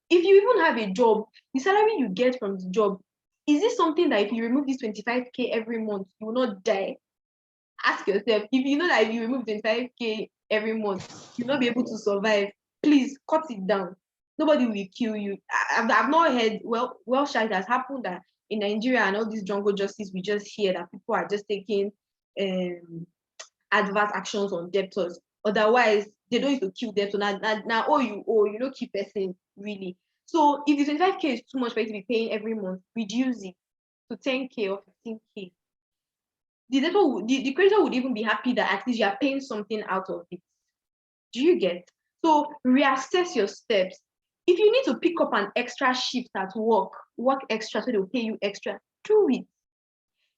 [SPEAKER 1] If you even have a job, the salary you get from the job, is this something that if you remove this 25K every month, you will not die? Ask yourself, if you know that if you remove 25K every month, you'll not be able to survive, please cut it down. Nobody will kill you. I've not heard, it has happened that in Nigeria and all these jungle justice, we just hear that people are just taking adverse actions on debtors. Otherwise, they don't need to kill them. So now you don't keep person really. So if the 25K is too much for you to be paying every month, reduce it to 10K or 15K. The creditor would even be happy that at least you are paying something out of it. Do you get? So reassess your steps. If you need to pick up an extra shift at work extra so they'll pay you extra, do it.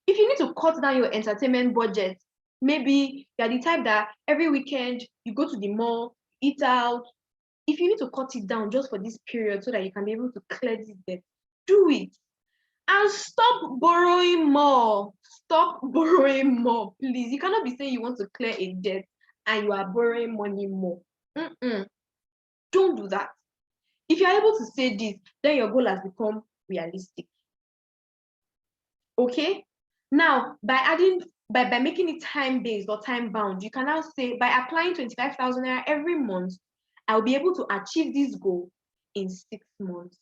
[SPEAKER 1] If you need to cut down your entertainment budget, maybe you're the type that every weekend you go to the mall, eat out. If you need to cut it down just for this period so that you can be able to clear this debt, do it. And stop borrowing more. Stop borrowing more, please. You cannot be saying you want to clear a debt and you are borrowing money more. Don't do that. If you're able to say this, then your goal has become realistic. Okay? Now, by making it time-based or time-bound, you can now say, by applying 25,000 naira every month, I'll be able to achieve this goal in 6 months.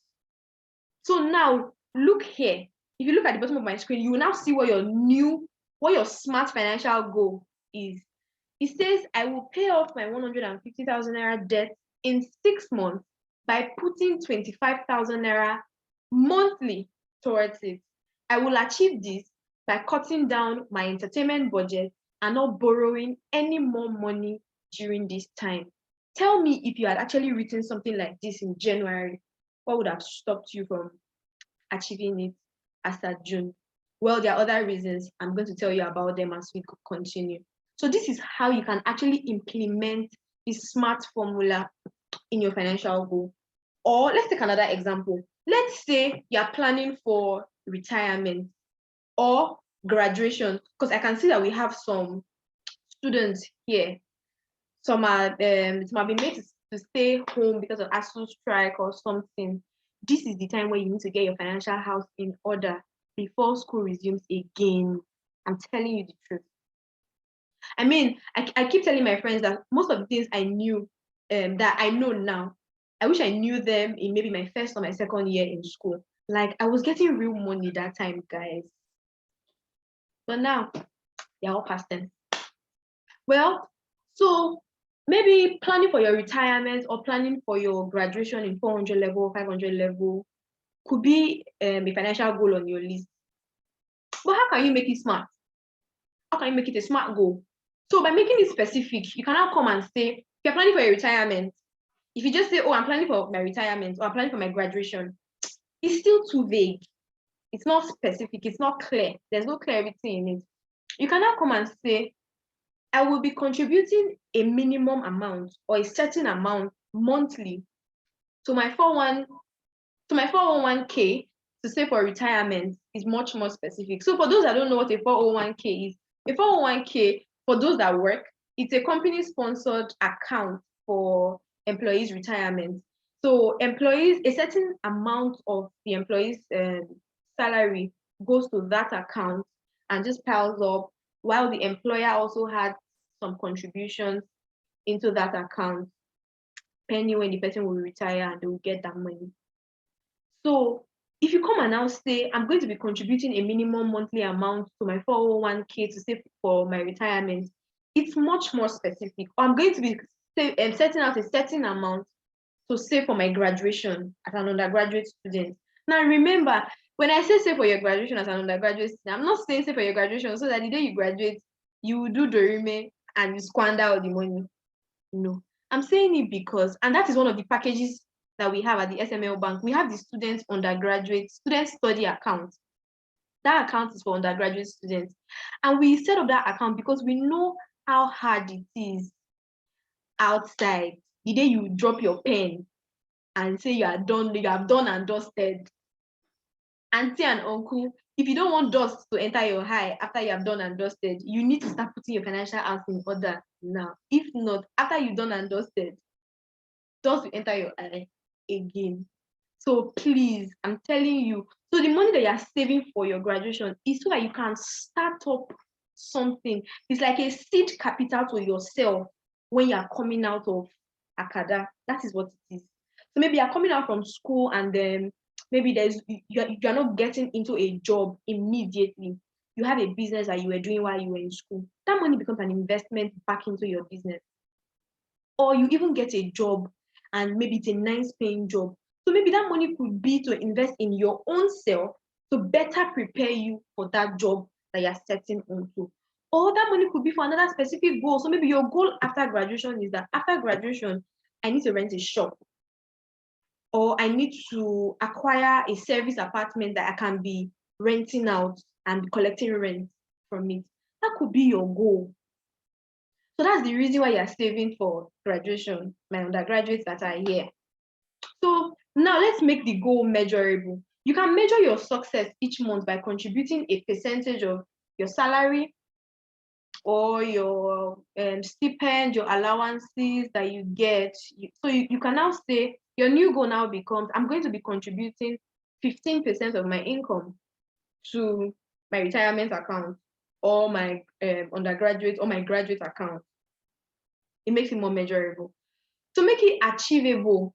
[SPEAKER 1] So now, look here. If you look at the bottom of my screen, you will now see what your smart financial goal is. It says, I will pay off my 150,000 naira debt in 6 months by putting 25,000 naira monthly towards it. I will achieve this by cutting down my entertainment budget and not borrowing any more money during this time. Tell me, if you had actually written something like this in January, what would have stopped you from achieving it as at June? Well, there are other reasons. I'm going to tell you about them as we continue. So this is how you can actually implement this SMART formula in your financial goal. Or let's take another example. Let's say you're planning for retirement or graduation, because I can see that we have some students here. Some are it might be made to stay home because of ASU strike or something. this is the time where you need to get your financial house in order before school resumes again. I'm telling you the truth. I mean, I keep telling my friends that most of the things I knew that I know now, I wish I knew them in maybe my first or my second year in school. Like, I was getting real money that time, guys. But now, they're all past tense. Well, so maybe planning for your retirement or planning for your graduation in 400 level, 500 level could be a financial goal on your list. But how can you make it smart? How can you make it a smart goal? So by making it specific, you can now come and say, if you're planning for your retirement, if you just say, oh, I'm planning for my retirement or I'm planning for my graduation, it's still too vague. It's not specific. It's not clear. There's no clarity in it. You can now come and say, I will be contributing a minimum amount or a certain amount monthly to my 401k to save for retirement is much more specific. So for those that don't know what a 401k is, a 401k, for those that work, it's a company-sponsored account for employees' retirement. So employees, a certain amount of the employee's salary goes to that account and just piles up, while the employer also had some contributions into that account, depending when the person will retire and they will get that money. So if you come and now say, I'm going to be contributing a minimum monthly amount to my 401k to save for my retirement, it's much more specific. Or I'm going to be setting out a certain amount to save for my graduation as an undergraduate student. Now remember, when I say save for your graduation as an undergraduate student, I'm not saying save for your graduation so that the day you graduate, you will do dorime and you squander all the money. No, I'm saying it because, and that is one of the packages that we have at the SML Bank. We have the student study account. That account is for undergraduate students. And we set up that account because we know how hard it is outside. The day you drop your pen and say you have done and dusted. Auntie and uncle, if you don't want dust to enter your eye after you have done and dusted, you need to start putting your financial house in order now. If not, after you've done and dusted, dust will enter your eye again. So please, I'm telling you, so the money that you're saving for your graduation is so that you can start up something. It's like a seed capital to yourself when you're coming out of academia. That is what it is. So maybe you're coming out from school and then maybe you're not getting into a job immediately. You have a business that you were doing while you were in school. That money becomes an investment back into your business. Or you even get a job and maybe it's a nice paying job. So maybe that money could be to invest in your own self to better prepare you for that job that you're setting onto. Or that money could be for another specific goal. So maybe your goal after graduation is that after graduation, I need to rent a shop. Or I need to acquire a service apartment that I can be renting out and collecting rent from it. That could be your goal. So that's the reason why you're saving for graduation, my undergraduates that are here. So now let's make the goal measurable. You can measure your success each month by contributing a percentage of your salary or your stipend, your allowances that you get. So you can now say, your new goal now becomes, I'm going to be contributing 15% of my income to my retirement account or my undergraduate or my graduate account. It makes it more measurable. To make it achievable,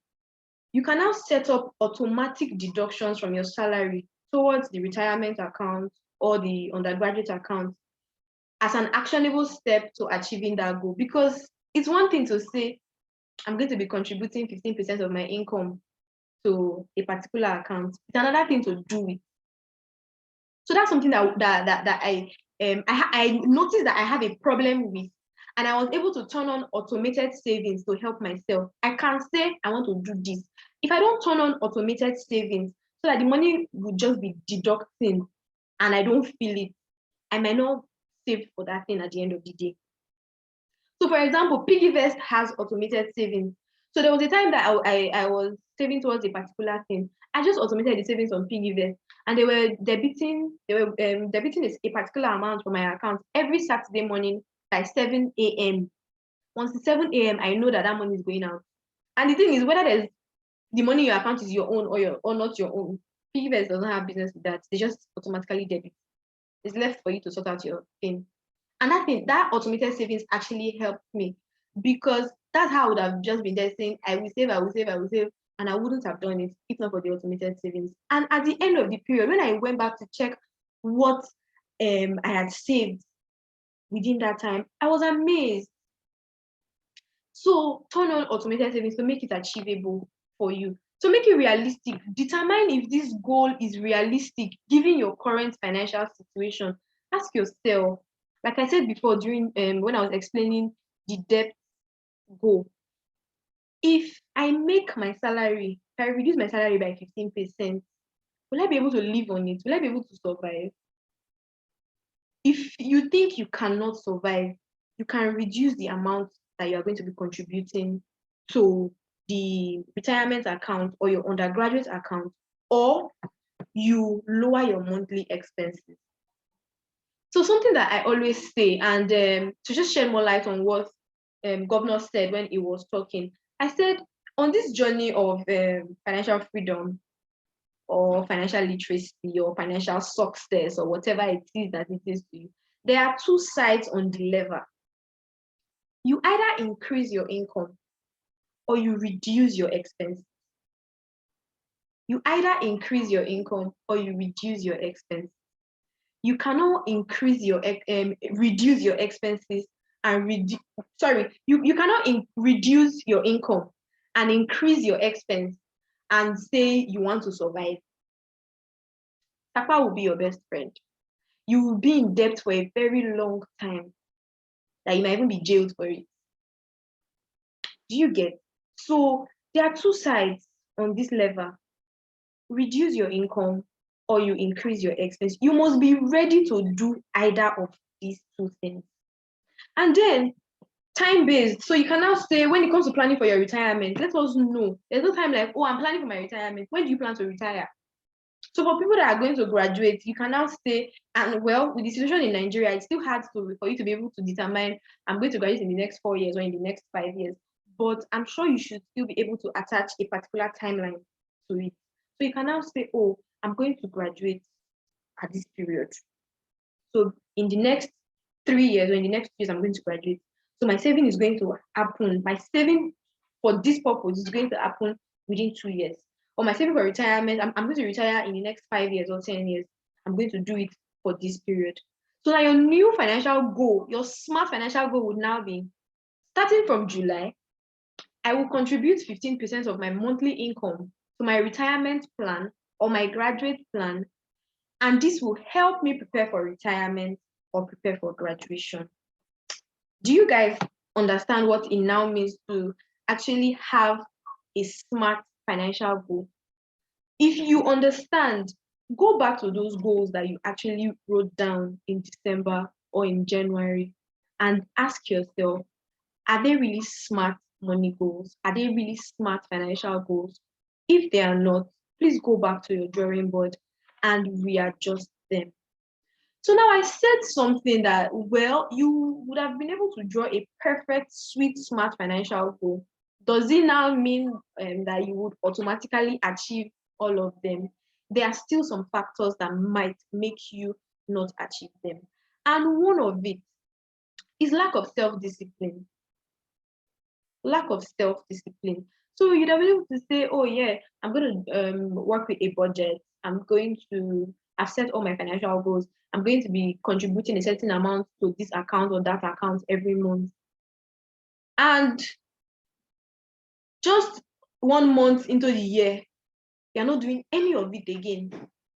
[SPEAKER 1] you can now set up automatic deductions from your salary towards the retirement account or the undergraduate account as an actionable step to achieving that goal. Because it's one thing to say, I'm going to be contributing 15% of my income to a particular account. It's another thing to do it. So that's something that I noticed that I have a problem with, and I was able to turn on automated savings to help myself. I can say I want to do this. If I don't turn on automated savings so that the money will just be deducting and I don't feel it, I might not save for that thing at the end of the day. So for example, PiggyVest has automated savings. So there was a time that I was saving towards a particular thing. I just automated the savings on PiggyVest, and they were debiting a particular amount from my account every Saturday morning by 7 a.m. Once it's 7 a.m., I know that money is going out. And the thing is, whether there's the money in your account is your own or not your own. Piggyvest doesn't have business with that. They just automatically debit. It's left for you to sort out your thing. And that automated savings actually helped me, because that's how I would have just been there saying, I will save, I will save, I will save. And I wouldn't have done it if not for the automated savings. And at the end of the period, when I went back to check what I had saved within that time, I was amazed. So turn on automated savings to make it achievable for you. To make it realistic, determine if this goal is realistic given your current financial situation. Ask yourself, like I said before during when I was explaining the debt goal, if I make my salary, if I reduce my salary by 15%, will I be able to live on it? Will I be able to survive? If you think you cannot survive, you can reduce the amount that you are going to be contributing to the retirement account or your undergraduate account, or you lower your monthly expenses. So something that I always say, and to just shed more light on what Governor said when he was talking, I said on this journey of financial freedom or financial literacy or financial success or whatever it is that it is to you, there are two sides on the lever. You either increase your income or you reduce your expenses. You either increase your income or you reduce your expenses. You cannot increase your reduce your expenses and you cannot reduce your income and increase your expense and say you want to survive. Tapa will be your best friend. You will be in debt for a very long time, that you might even be jailed for it. Do you get? So there are two sides on this lever. Reduce your income or you increase your expense. You must be ready to do either of these two things. And then time-based. So you can now say, when it comes to planning for your retirement, let us know. There's no time like, oh, I'm planning for my retirement. When do you plan to retire? So for people that are going to graduate, you can now say, and well, with the situation in Nigeria, it's still hard for you to be able to determine, I'm going to graduate in the next 4 years or in the next 5 years. But I'm sure you should still be able to attach a particular timeline to it. So you can now say, oh, I'm going to graduate at this period. So in the next 3 years or in the next 2 years, I'm going to graduate. So my saving is going to happen. My saving for this purpose is going to happen within 2 years. Or my saving for retirement, I'm going to retire in the next 5 years or 10 years. I'm going to do it for this period. So now your new financial goal, your smart financial goal would now be, starting from July, I will contribute 15% of my monthly income to my retirement plan or my graduate plan. And this will help me prepare for retirement or prepare for graduation. Do you guys understand what it now means to actually have a smart financial goal? If you understand, go back to those goals that you actually wrote down in December or in January and ask yourself, are they really smart money goals? Are they really smart financial goals? If they are not, please go back to your drawing board and readjust them. So now I said something that, well, you would have been able to draw a perfect, sweet, smart financial goal. Does it now mean that you would automatically achieve all of them? There are still some factors that might make you not achieve them. And one of it is lack of self-discipline. Lack of self-discipline. So you'd have been able to say, oh yeah, I'm going to work with a budget. I've set all my financial goals. I'm going to be contributing a certain amount to this account or that account every month. And just 1 month into the year, you're not doing any of it again.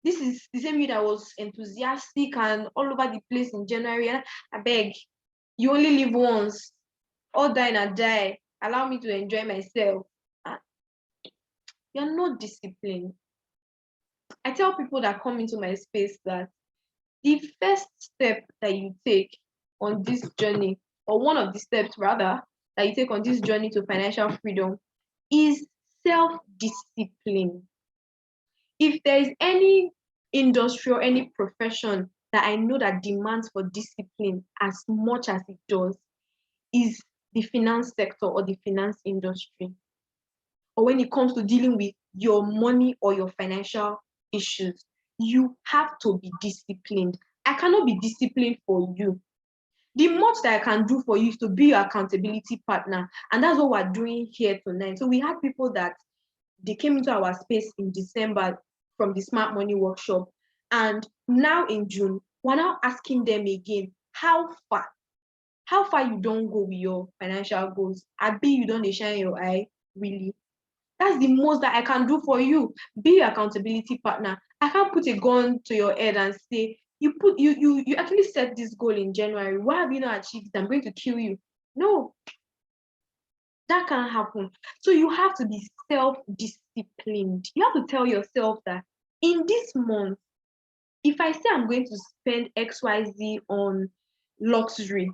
[SPEAKER 1] This is the same you that was enthusiastic and all over the place in January. And I beg, you only live once. All die and die. Allow me to enjoy myself. You're not disciplined. I tell people that come into my space that the first step that you take on this journey, or one of the steps rather, that you take on this journey to financial freedom is self-discipline. If there is any industry or any profession that I know that demands for discipline as much as it does, is the finance sector or the finance industry. or when it comes to dealing with your money or your financial issues, you have to be disciplined. I cannot be disciplined for you. The most that I can do for you is to be your accountability partner. And that's what we're doing here tonight. So we had people that they came into our space in December from the Smart Money Workshop. And now in June, we're now asking them again, how far you don't go with your financial goals. I be you don't shine your eye, really. That's the most that I can do for you. Be your accountability partner. I can't put a gun to your head and say, you actually set this goal in January. Why have you not achieved it? I'm going to kill you. No, that can't happen. So you have to be self-disciplined. You have to tell yourself that in this month, if I say I'm going to spend XYZ on luxury,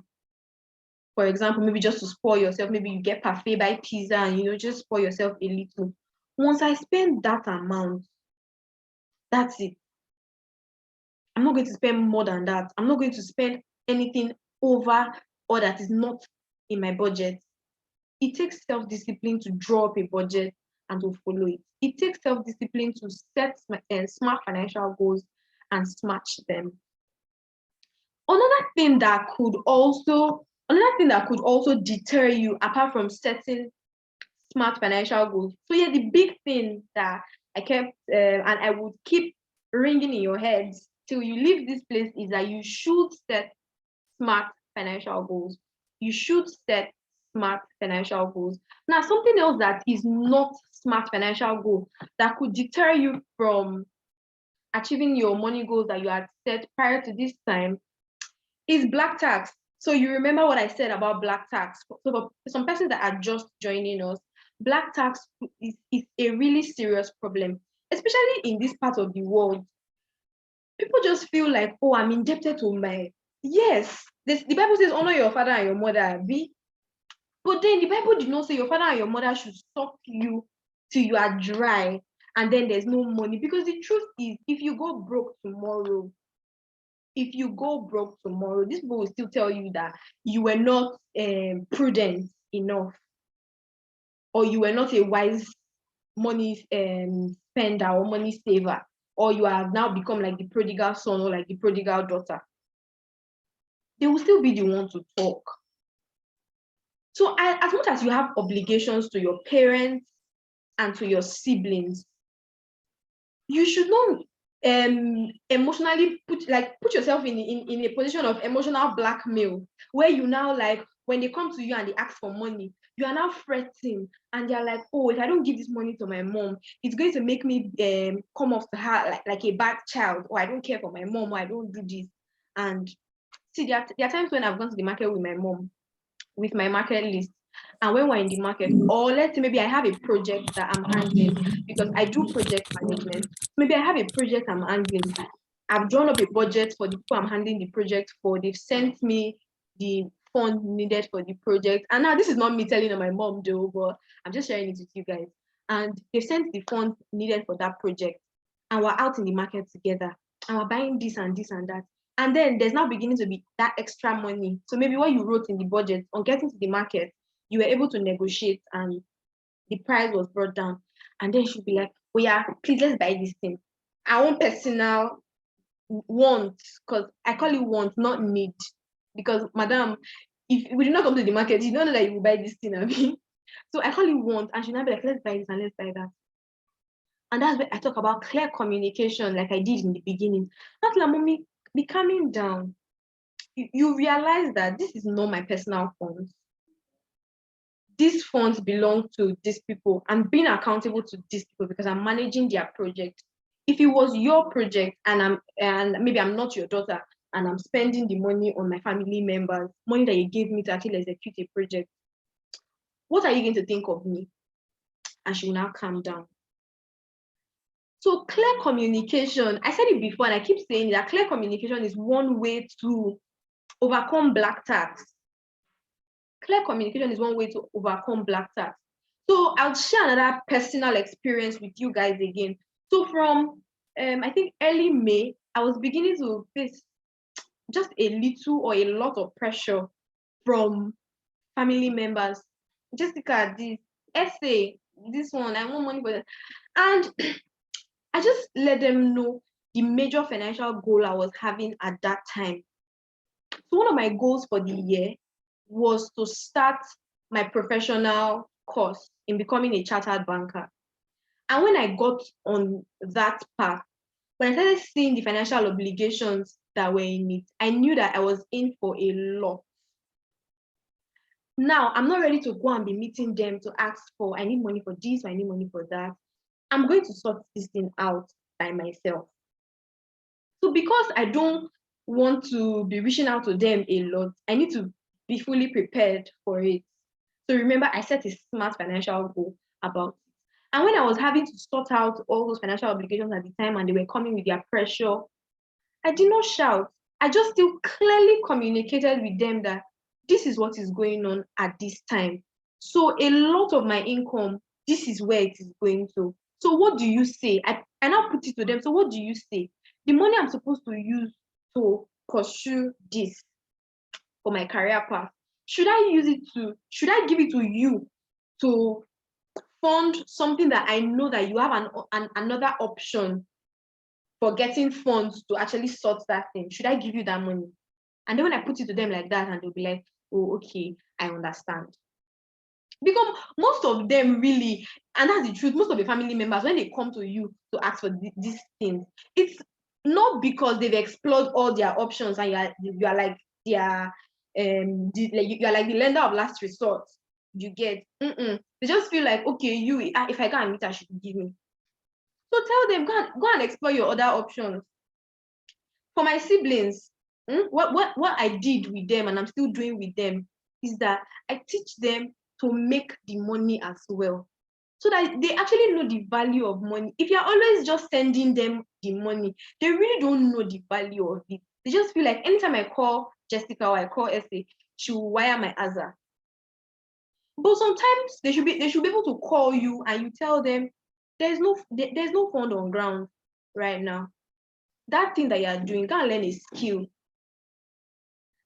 [SPEAKER 1] for example, maybe just to spoil yourself, maybe you get parfait, buy pizza, and just spoil yourself a little. Once I spend that amount, that's it. I'm not going to spend more than that. I'm not going to spend anything over or that is not in my budget. It takes self-discipline to draw up a budget and to follow it. It takes self-discipline to set smart financial goals and smash them. Another thing that could also deter you, apart from setting smart financial goals. So yeah, the big thing that I kept and I would keep ringing in your heads till you leave this place is that you should set smart financial goals. You should set smart financial goals. Now, something else that is not smart financial goal that could deter you from achieving your money goals that you had set prior to this time is black tax. So you remember what I said about black tax. So for some persons that are just joining us, black tax is a really serious problem, especially in this part of the world. People just feel like, oh, I'm indebted to my... Yes, the Bible says honor your father and your mother, B. But then the Bible did not say your father and your mother should suck you till you are dry and then there's no money. Because the truth is, if you go broke tomorrow, these people will still tell you that you were not prudent enough, or you were not a wise money spender or money saver, or you have now become like the prodigal son or like the prodigal daughter. They will still be the one to talk. So as much as you have obligations to your parents and to your you should not emotionally put yourself in a position of emotional blackmail, where you now, like, when they come to you and they ask for money, you are now fretting and they're like, oh, if I don't give this money to my mom, it's going to make me come off to her like a bad child, or I don't care for my mom, or I don't do this. And see, there are times when I've gone to the market with my mom with my market list, and when we're in the market, or let's say maybe I have a project that I'm handling, because I do project management. Maybe I have a project I'm handling. I've drawn up a budget for the people I'm handling the project for. They've sent me the fund needed for the project. And now this is not me telling my mom though, but I'm just sharing it with you guys. And they sent the fund needed for that project. And we're out in the market together. And we're buying this and this and that. And then there's now beginning to be that extra money. So maybe what you wrote in the budget, on getting to the market, you were able to negotiate and the price was brought down. And then she'll be like, oh yeah, please, let's buy this thing. I want personal want, because I call it want, not need. Because madam, if we do not come to the market, you don't know that you will buy this thing. I mean. So I call it want, and she'll not be like, let's buy this and let's buy that. And that's where I talk about clear communication, like I did in the beginning. That's like, mommy, be calming down. You realize that this is not my personal funds. These funds belong to these people. I'm being accountable to these people because I'm managing their project. If it was your project and maybe I'm not your daughter and I'm spending the money on my family members, money that you gave me to actually execute a project, what are you going to think of me? And she will now calm down. So clear communication, I said it before and I keep saying that clear communication is one way to overcome black tax. Clear communication is one way to overcome black tax. So I'll share another personal experience with you guys again. So from, I think early May, I was beginning to face just a little or a lot of pressure from family members. Jessica, this essay, this one, I want money for that. And I just let them know the major financial goal I was having at that time. So one of my goals for the year was to start my professional course in becoming a chartered banker. And when I got on that path, when I started seeing the financial obligations that were in it, I knew that I was in for a lot. Now, I'm not ready to go and be meeting them to ask for, I need money for this, or I need money for that. I'm going to sort this thing out by myself. So because I don't want to be reaching out to them a lot, I need to be fully prepared for it. So remember, I set a smart financial goal about it. And when I was having to sort out all those financial obligations at the time and they were coming with their pressure, I did not shout. I just still clearly communicated with them that this is what is going on at this time. So a lot of my income, this is where it is going to. So what do you say? I now put it to them. So what do you say? The money I'm supposed to use to pursue this for my career path, should I give it to you to fund something that I know that you have another option for getting funds to actually sort that thing? Should I give you that money? And then when I put it to them like that, and they'll be like, oh, okay, I understand. Because most of them really, and that's the truth, most of the family members, when they come to you to ask for these things, it's not because they've explored all their options and you are like their you're like the lender of last resort. You get they just feel like, okay, if I can't meet her, she should give me. So tell them, go and explore your other options. For my siblings, what I did with them and I'm still doing with them is that I teach them to make the money as well, so that they actually know the value of money. If you're always just sending them the money, they really don't know the value of it. They just feel like anytime I call Jessica or I call Essie, she will wire my Aza. But sometimes they should be able to call you and you tell them there's no fund on ground right now. That thing that you're doing, go and learn a skill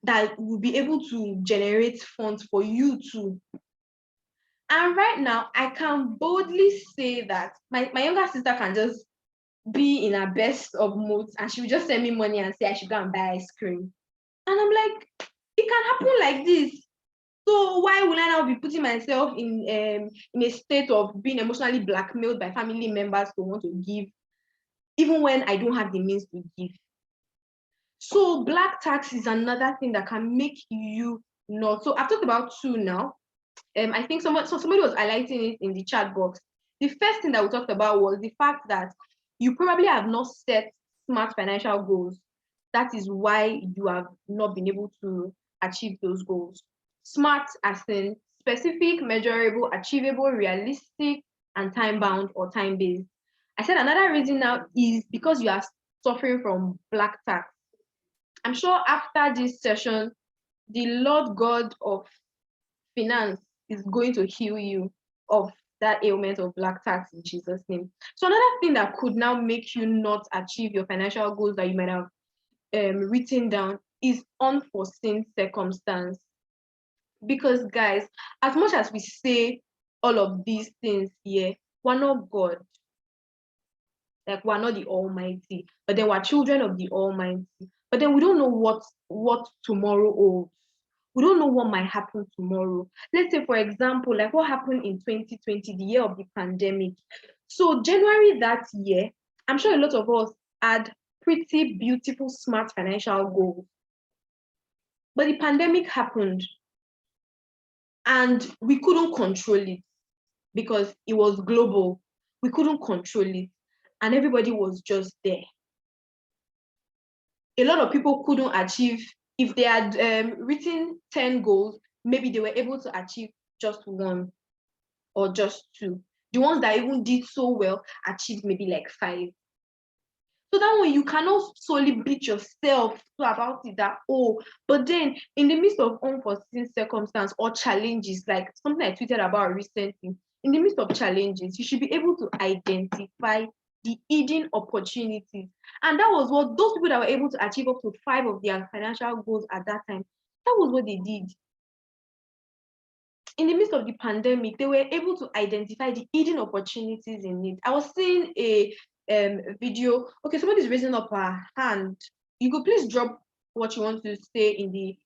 [SPEAKER 1] that will be able to generate funds for you too. And right now, I can boldly say that my younger sister can just be in her best of moods and she will just send me money and say I should go and buy ice cream. And I'm like, it can happen like this. So why will I now be putting myself in a state of being emotionally blackmailed by family members who want to give, even when I don't have the means to give? So black tax is another thing that can make you not. So I've talked about two now. I think somebody was highlighting it in the chat box. The first thing that we talked about was the fact that you probably have not set smart financial goals. That is why you have not been able to achieve those goals. Smart as in specific, measurable, achievable, realistic, and time-bound or time-based. I said another reason now is because you are suffering from black tax. I'm sure after this session, the Lord God of finance is going to heal you of that ailment of black tax in Jesus' name. So another thing that could now make you not achieve your financial goals that you might have written down is unforeseen circumstance. Because guys, as much as we say all of these things here, we're not God. Like we're not the Almighty, but then we're children of the Almighty. But then we don't know what tomorrow holds. We don't know what might happen tomorrow. Let's say, for example, like what happened in 2020, the year of the pandemic. So January that year, I'm sure a lot of us had pretty beautiful, smart financial goals. But the pandemic happened and we couldn't control it because it was global. We couldn't control it and everybody was just there. A lot of people couldn't achieve. If they had written 10 goals, maybe they were able to achieve just one or just two. The ones that even did so well achieved maybe like 5. So that way you cannot solely beat yourself about it that, oh, but then in the midst of unforeseen circumstances or challenges, like something I tweeted about recently, in the midst of challenges, you should be able to identify the hidden opportunities. And that was what those people that were able to achieve up to 5 of their financial goals at that time, that was what they did. in the midst of the pandemic, they were able to identify the hidden opportunities in it. I was seeing a video. Okay, somebody's raising up her hand. You could please drop what you want to say in the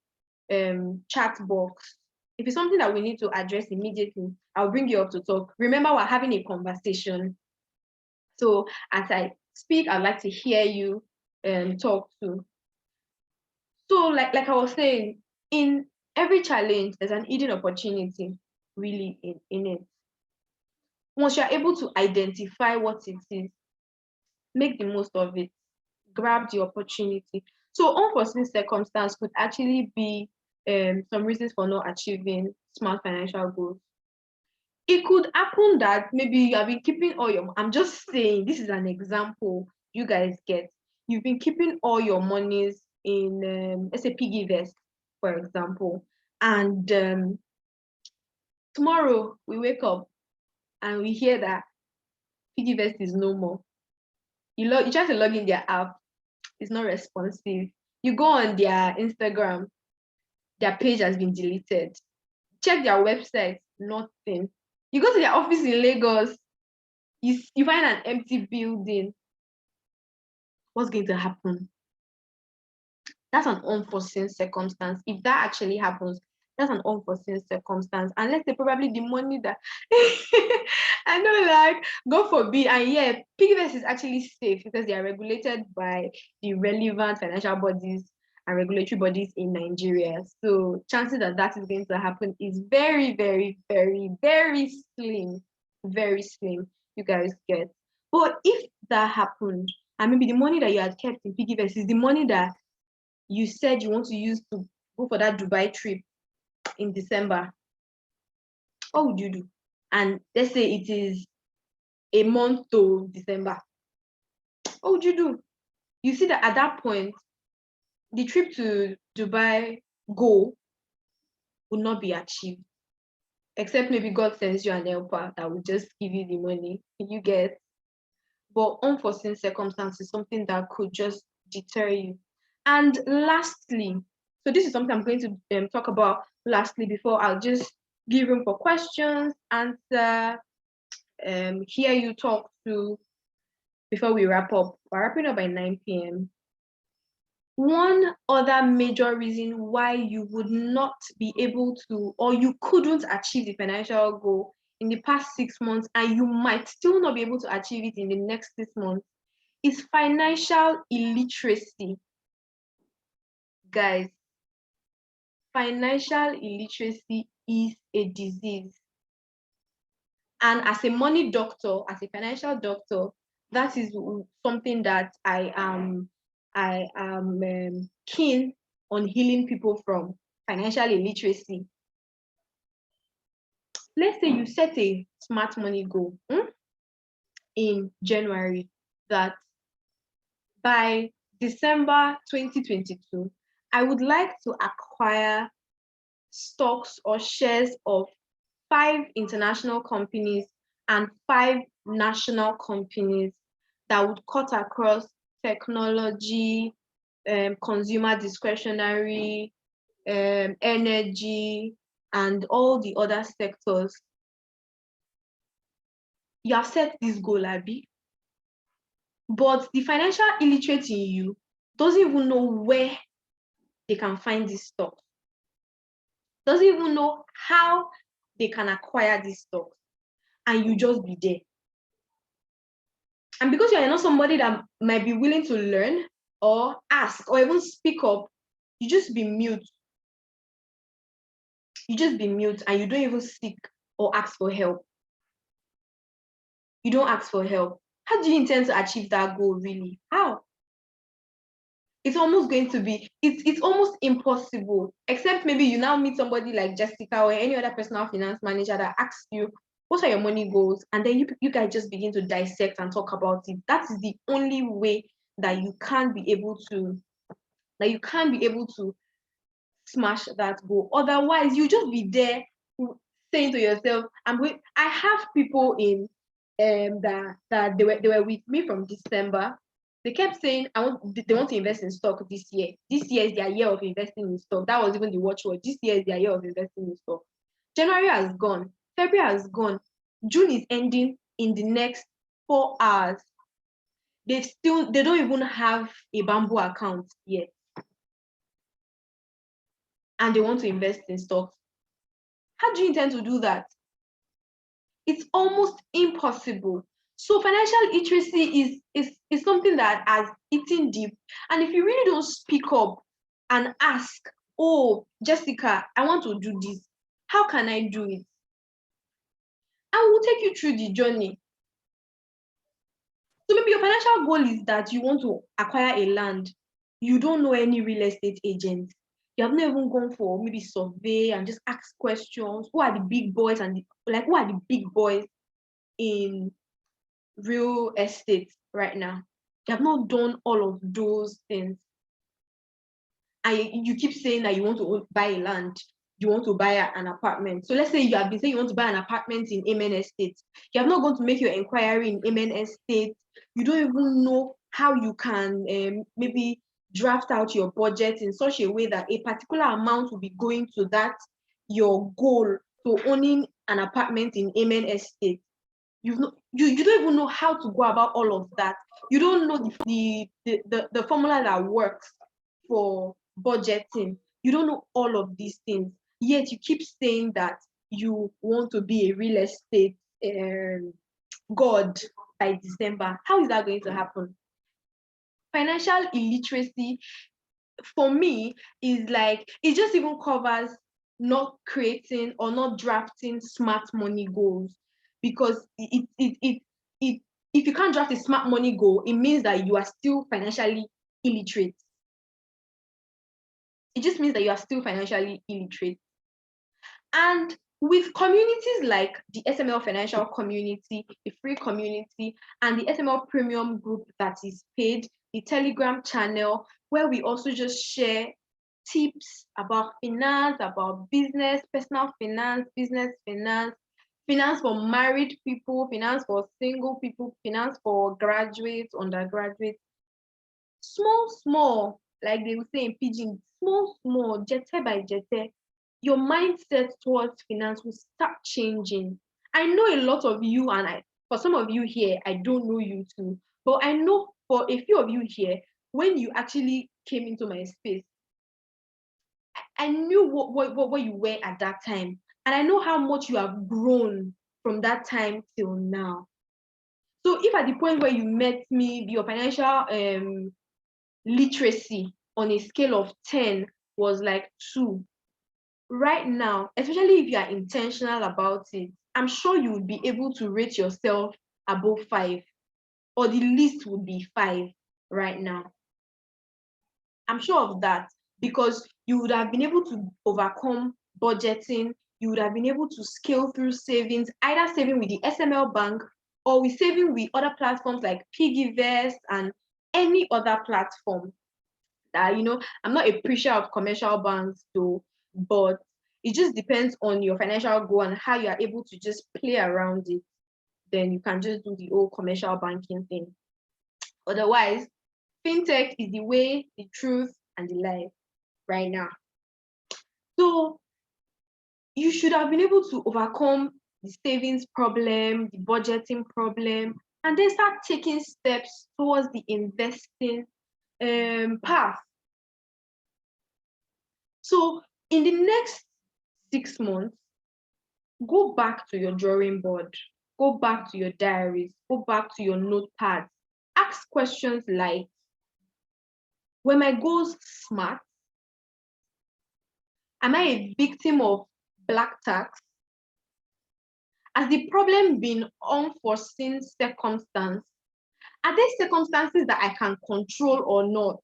[SPEAKER 1] chat box. If it's something that we need to address immediately, I'll bring you up to talk. Remember, we're having a conversation. So as I speak, I'd like to hear you talk too. So like I was saying, in every challenge, there's an hidden opportunity really in it. Once you're able to identify what it is, make the most of it, grab the opportunity. So unforeseen circumstance could actually be some reasons for not achieving smart financial goals. It could happen that maybe you have been keeping all your, I'm just saying, this is an example you guys get. You've been keeping all your monies in, let's say, piggy vest, for example. And tomorrow we wake up and we hear that piggy vest is no more. You try to log in their app, it's not responsive. You go on their Instagram, their page has been deleted. Check their website, nothing. You go to their office in Lagos, you find an empty building. What's going to happen? That's an unforeseen circumstance. If that actually happens, that's an unforeseen circumstance. And let's say probably the money that I know, like, God forbid, and yeah, PiggyVest is actually safe because they are regulated by the relevant financial bodies and regulatory bodies in Nigeria. So chances that is going to happen is very, very, very, very slim. Very slim, you guys get. But if that happened, and maybe the money that you had kept in PiggyVest is the money that you said you want to use to go for that Dubai trip in December, what would you do? And let's say it is a month to December. What would you do? You see that at that point, the trip to Dubai goal will not be achieved. Except maybe God sends you an helper that will just give you the money you get. But unforeseen circumstances, something that could just deter you. And lastly, so this is something I'm going to talk about lastly before I'll just give room for questions, answer, hear you talk to before we wrap up. We're wrapping up by 9 p.m. One other major reason why you would not be able to, or you couldn't achieve the financial goal in the past 6 months, and you might still not be able to achieve it in the next 6 months, is financial illiteracy. Guys, financial illiteracy is a disease. And as a money doctor, as a financial doctor, that is something that I am keen on healing people from, financial illiteracy. Let's say you set a smart money goal in January that by December 2022, I would like to acquire stocks or shares of 5 international companies and 5 national companies that would cut across technology, consumer discretionary, energy, and all the other sectors. You have set this goal, Abby, but the financial illiterate in you doesn't even know where they can find this stock, doesn't even know how they can acquire this stock, and you just be there. And because you are not somebody that might be willing to learn or ask or even speak up, you just be mute. You just be mute and you don't even seek or ask for help. You don't ask for help. How do you intend to achieve that goal really? How? It's almost going to be, it's almost impossible, except maybe you now meet somebody like Jessica or any other personal finance manager that asks you, what are your money goals? And then you guys just begin to dissect and talk about it. That is the only way that you can be able to, smash that goal. Otherwise, you just be there saying to yourself, I have people in that they were with me from December. They kept saying they want to invest in stock this year. This year is their year of investing in stock. That was even the watchword. This year is their year of investing in stock. January has gone. February has gone. June is ending in the next 4 hours. They don't even have a Bamboo account yet. And they want to invest in stocks. How do you intend to do that? It's almost impossible. So financial literacy is something that has eaten deep. And if you really don't speak up and ask, oh, Jessica, I want to do this. How can I do it? And we'll take you through the journey. So maybe your financial goal is that you want to acquire a land. You don't know any real estate agent. You have not even gone for maybe survey and just ask questions. Who are the big boys who are the big boys in real estate right now? You have not done all of those things. And you keep saying that you want to buy a land, you want to buy an apartment. So let's say you have been saying you want to buy an apartment in Amen Estate. You have not gone to make your inquiry in Amen Estate. You don't even know how you can maybe draft out your budget in such a way that a particular amount will be going to that, your goal to owning an apartment in Amen Estate. You don't even know how to go about all of that. You don't know the formula that works for budgeting. You don't know all of these things, yet you keep saying that you want to be a real estate god by December. How is that going to happen? Financial illiteracy for me is like, it just even covers not creating or not drafting smart money goals, because if you can't draft a smart money goal, it means that you are still financially illiterate. It just means that you are still financially illiterate. And with communities like the SML Financial Community, a free community, and the SML Premium group that is paid, the Telegram channel, where we also just share tips about finance, about business, personal finance, business finance, finance for married people, finance for single people, finance for graduates, undergraduates. Small, like they would say in pidgin, small, jete by jete, your mindset towards finance will start changing. I know a lot of you, and for some of you here, I don't know you too, but I know for a few of you here, when you actually came into my space, I knew what you were at that time, and I know how much you have grown from that time till now. So if at the point where you met me, your financial literacy on a scale of 10 was like 2, right now, especially if you are intentional about it, I'm sure you would be able to rate yourself above 5, or the least would be 5 right now. I'm sure of that, because you would have been able to overcome budgeting. You would have been able to scale through savings, either saving with the SML bank or with saving with other platforms like Piggyvest and any other platform. I'm not a preacher of commercial banks though, but it just depends on your financial goal and how you are able to just play around it. Then you can just do the old commercial banking thing. Otherwise, fintech is the way, the truth, and the life right now. So you should have been able to overcome the savings problem, the budgeting problem, and then start taking steps towards the investing path. So in the next 6 months, go back to your drawing board, go back to your diaries, go back to your notepads. Ask questions like, were my goals smart? Am I a victim of black tax? Has the problem been unforeseen circumstance? Are there circumstances that I can control or not?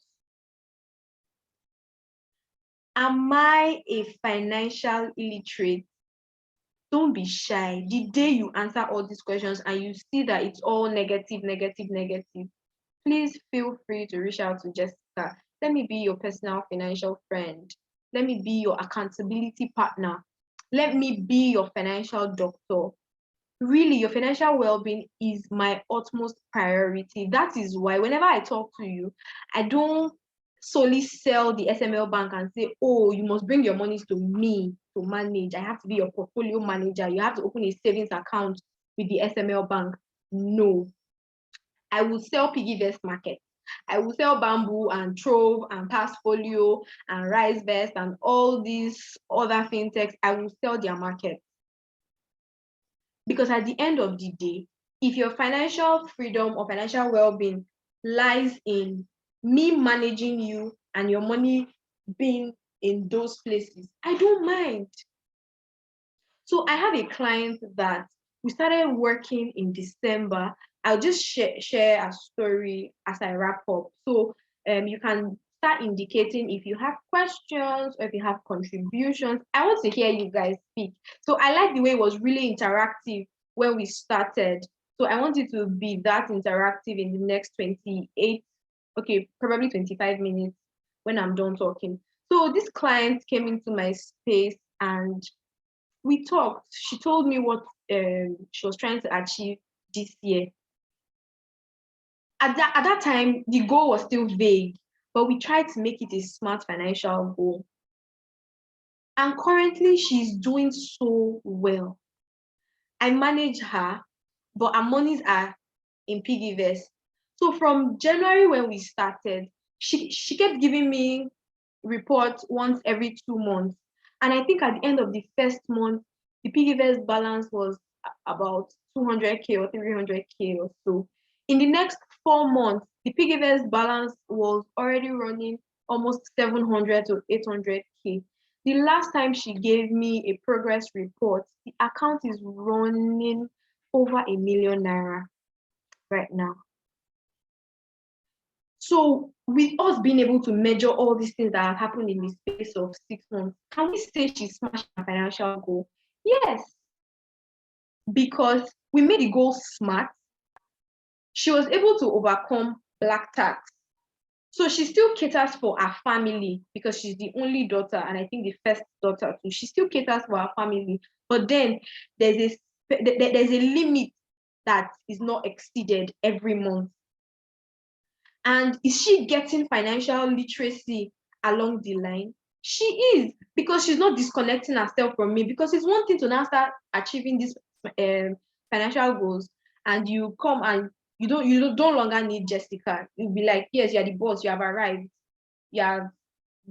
[SPEAKER 1] Am I a financial illiterate? Don't be shy. The day you answer all these questions and you see that it's all negative, please feel free to reach out to Jessica. Let me be your personal financial friend. Let me be your accountability partner. Let me be your financial doctor. Really, your financial well-being is my utmost priority. That is why whenever I talk to you, I don't solely sell the SML bank and say, oh, you must bring your monies to me to manage. I have to be your portfolio manager. You have to open a savings account with the SML bank. No. I will sell Piggyvest Market. I will sell Bamboo and Trove and Passfolio and RiseVest and all these other fintechs. I will sell their market. Because at the end of the day, if your financial freedom or financial well-being lies in me managing you and your money being in those places, I don't mind. So I have a client that we started working in December. I'll just share a story as I wrap up. So you can start indicating if you have questions or if you have contributions. I want to hear you guys speak. So I like the way it was really interactive when we started. So I want it to be that interactive in the next 28, okay, probably 25 minutes when I'm done talking. So this client came into my space and we talked. She told me what she was trying to achieve this year. At that time, the goal was still vague, but we tried to make it a smart financial goal. And currently, she's doing so well. I manage her, but our monies are in Piggyvest. So from January when we started, she kept giving me reports once every 2 months. And I think at the end of the first month, the Piggyvest balance was about 200K or 300K or so. In the next 4 months, the Piggyvest balance was already running almost 700 to 800K. The last time she gave me a progress report, the account is running over ₦1 million right now. So with us being able to measure all these things that have happened in the space of 6 months, can we say she smashed her financial goal? Yes, because we made the goal smart. She was able to overcome black tax. So she still caters for her family because she's the only daughter, and I think the first daughter too. She still caters for her family, but then there's a limit that is not exceeded every month. And is she getting financial literacy along the line? She is, because she's not disconnecting herself from me. Because it's one thing to now start achieving these financial goals, and you come and you don't no longer need Jessica. You'll be like, yes, you're the boss, you have arrived, you have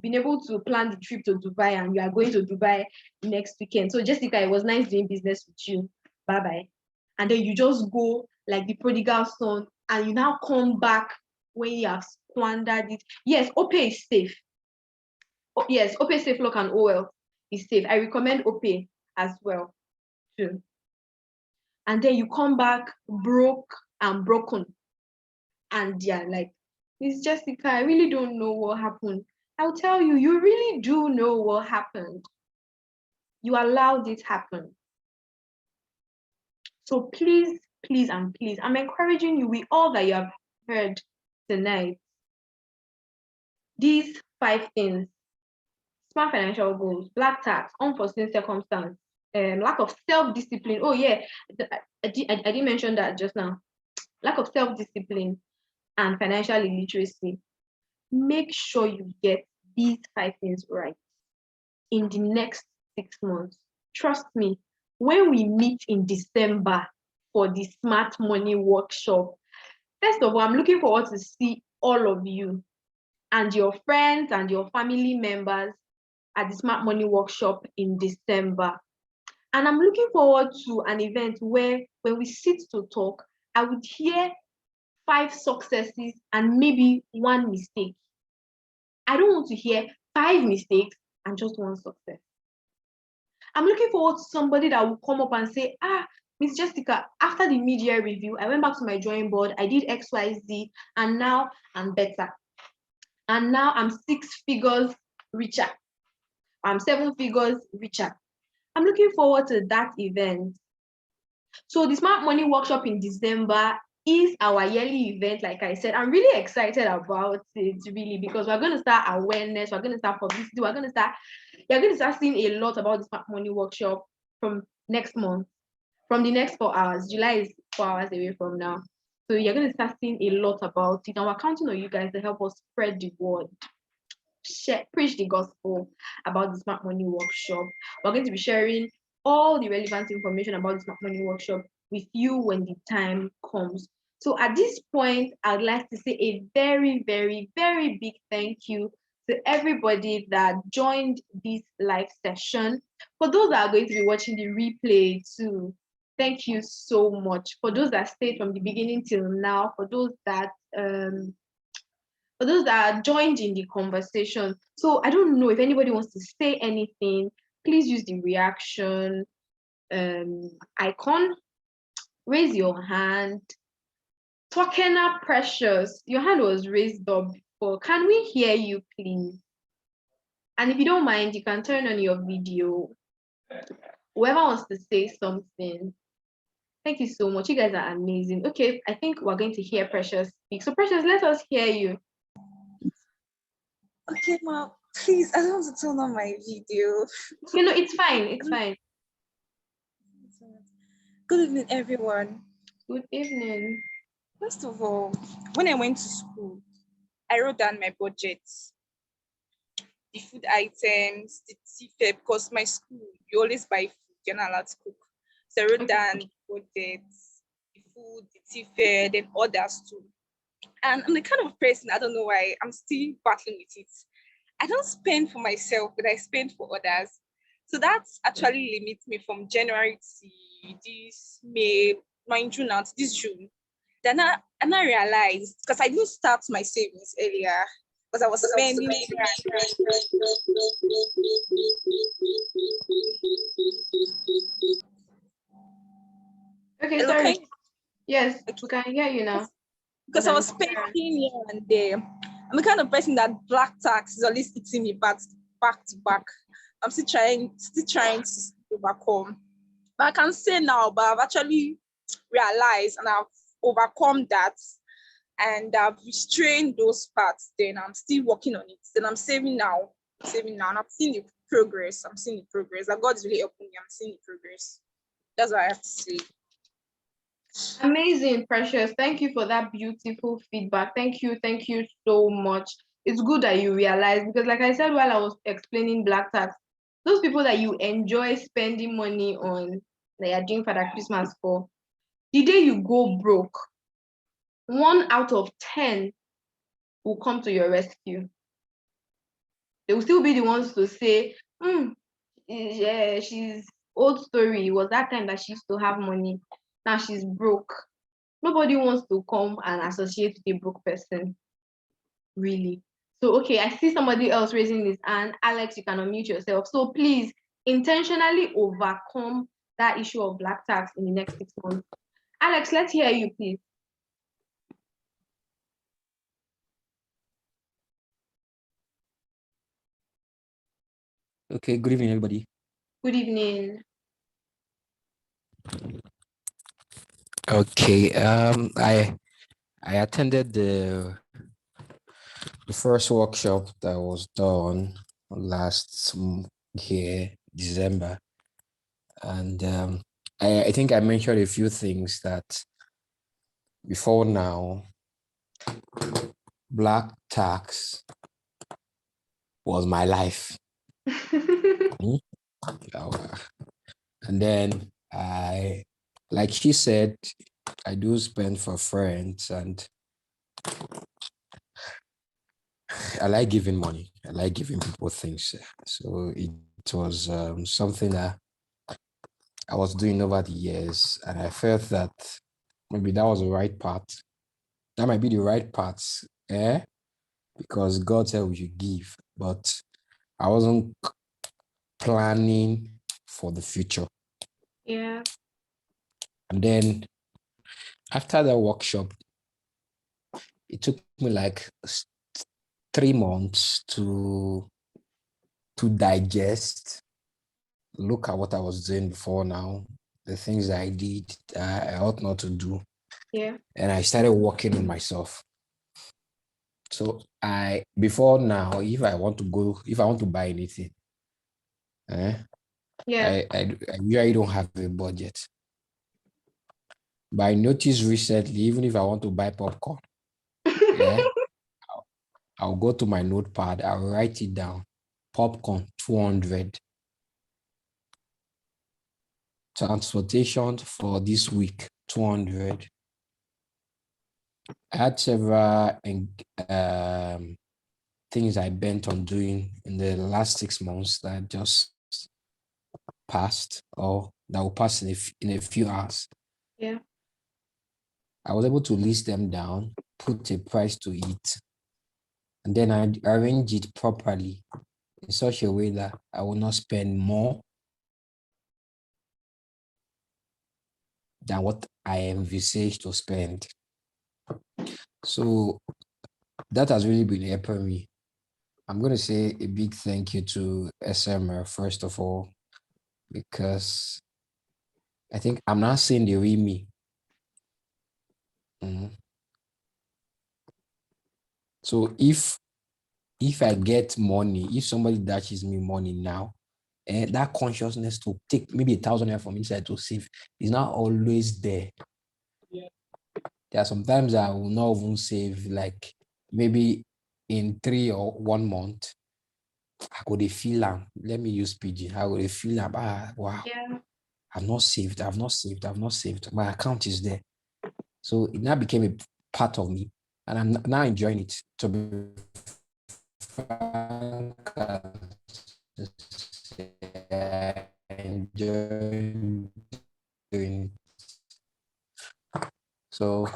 [SPEAKER 1] been able to plan the trip to Dubai, and you are going to Dubai next weekend. So Jessica, it was nice doing business with you. Bye-bye. And then you just go like the prodigal son, and you now come back when you have squandered it. Yes, OPE is safe. Oh, yes, OPE Safe Lock and OL is safe. I recommend OPE as well too. And then you come back broke and broken. And yeah, like, Miss Jessica, I really don't know what happened. I'll tell you, you really do know what happened. You allowed it happen. So please, please, and please, I'm encouraging you with all that you have heard tonight. These 5 things: smart financial goals, black tax, unforeseen circumstance, lack of self-discipline. Oh yeah, I didn't mention that just now. Lack of self-discipline and financial illiteracy. Make sure you get these 5 things right in the next 6 months. Trust me, when we meet in December for the Smart Money Workshop, first of all, I'm looking forward to see all of you and your friends and your family members at the Smart Money Workshop in December. And I'm looking forward to an event where when we sit to talk, I would hear 5 successes and maybe 1 mistake. I don't want to hear 5 mistakes and just 1 success. I'm looking forward to somebody that will come up and say, Miss Jessica, after the mid-year review, I went back to my drawing board, I did XYZ, and now I'm better. And now I'm 6 figures richer. I'm 7 figures richer. I'm looking forward to that event. So the Smart Money Workshop in December is our yearly event. Like I said, I'm really excited about it, really, because we're going to start awareness, we're going to start publicity, you're going to start seeing a lot about the Smart Money Workshop from next month, from the next 4 hours. July is 4 hours away from now. So you're going to start seeing a lot about it, and we're counting on you guys to help us spread the word. preach the gospel about the Smart Money Workshop. We're going to be sharing all the relevant information about the Smart Money Workshop with you when the time comes. So at this point, I'd like to say a very, very, very big thank you to everybody that joined this live session. For those that are going to be watching the replay too, thank you so much. For those that stayed from the beginning till now, for those that joined in the conversation. So I don't know if anybody wants to say anything. Please use the reaction icon. Raise your hand. Tokena Precious, your hand was raised up before. Can we hear you, please? And if you don't mind, you can turn on your video. Whoever wants to say something. Thank you so much. You guys are amazing. Okay, I think we're going to hear Precious speak. So Precious, let us hear you.
[SPEAKER 6] Okay, Ma, please, I don't want to turn on my video.
[SPEAKER 1] You know, it's fine. It's fine.
[SPEAKER 6] Good evening, everyone.
[SPEAKER 1] Good evening.
[SPEAKER 6] First of all, when I went to school, I wrote down my budgets, the food items, the tea fare, because my school, you always buy food, you're not allowed to cook. So I wrote down the budgets, the food, the tea fare, then others too. And I'm the kind of person, I don't know why, I'm still battling with it. I don't spend for myself, but I spend for others. So that actually limits me from January to this May, June now to this June. Then I realized, because I didn't start my savings earlier, because I was spending.
[SPEAKER 1] Okay, sorry. Yes, we can hear you now.
[SPEAKER 6] Because I was spending here and there. I'm the kind of person that black tax is always hitting me back to back. I'm still trying to overcome. But I can say now, but I've actually realized and I've overcome that and I've restrained those parts. Then I'm still working on it. Then I'm saving now. And I'm seeing the progress. That God is really helping me. I'm seeing the progress. That's what I have to say.
[SPEAKER 1] Amazing, Precious. Thank you for that beautiful feedback. Thank you so much. It's good that you realize, because like I said while I was explaining black tax, those people that you enjoy spending money on, that you're doing Father Christmas for, the day you go broke, 1 out of 10 will come to your rescue. They will still be the ones to say, yeah, she's old story. It was that time that she used to have money. Now she's broke. Nobody wants to come and associate with a broke person, really. So, okay, I see somebody else raising his hand. Alex, you can unmute yourself. So please intentionally overcome that issue of black tax in the next 6 months. Alex, let's hear you, please.
[SPEAKER 7] Okay, good evening, everybody.
[SPEAKER 1] Good evening.
[SPEAKER 7] Okay, I attended the first workshop that was done last year, December, and I think I mentioned a few things that before now, black tax was my life. And then like she said, I do spend for friends and I like giving money. I like giving people things. So it was something that I was doing over the years, and I felt that maybe that was the right path. That might be the right path, because God said we should give, but I wasn't planning for the future.
[SPEAKER 1] Yeah.
[SPEAKER 7] And then after the workshop, it took me like 3 months to digest, look at what I was doing before now, the things that I did I ought not to do.
[SPEAKER 1] Yeah.
[SPEAKER 7] And I started working on myself. So before now, if I want to buy anything,
[SPEAKER 1] Yeah.
[SPEAKER 7] I usually don't have a budget. But I noticed recently, even if I want to buy popcorn, yeah, I'll go to my notepad, I'll write it down. Popcorn, 200. Transportation for this week, 200. I had several things I bent on doing in the last 6 months that just passed or that will pass in a few hours.
[SPEAKER 1] Yeah.
[SPEAKER 7] I was able to list them down, put a price to it, and then I arrange it properly in such a way that I will not spend more than what I envisaged to spend. So that has really been helping me. I'm going to say a big thank you to SMR, first of all, because I think I'm not seeing the real me. So if I get money, if somebody dashes me money now, and that consciousness to take maybe 1,000 naira from inside to save is not always there. There are sometimes I will not even save, like maybe in 3 or 1 month, I go dey feel am. Let me use PG. I go dey feel am. Wow.
[SPEAKER 1] Yeah.
[SPEAKER 7] I've not saved. My account is there. So it now became a part of me. And I'm now enjoying it. To be frank, I enjoy doing it. So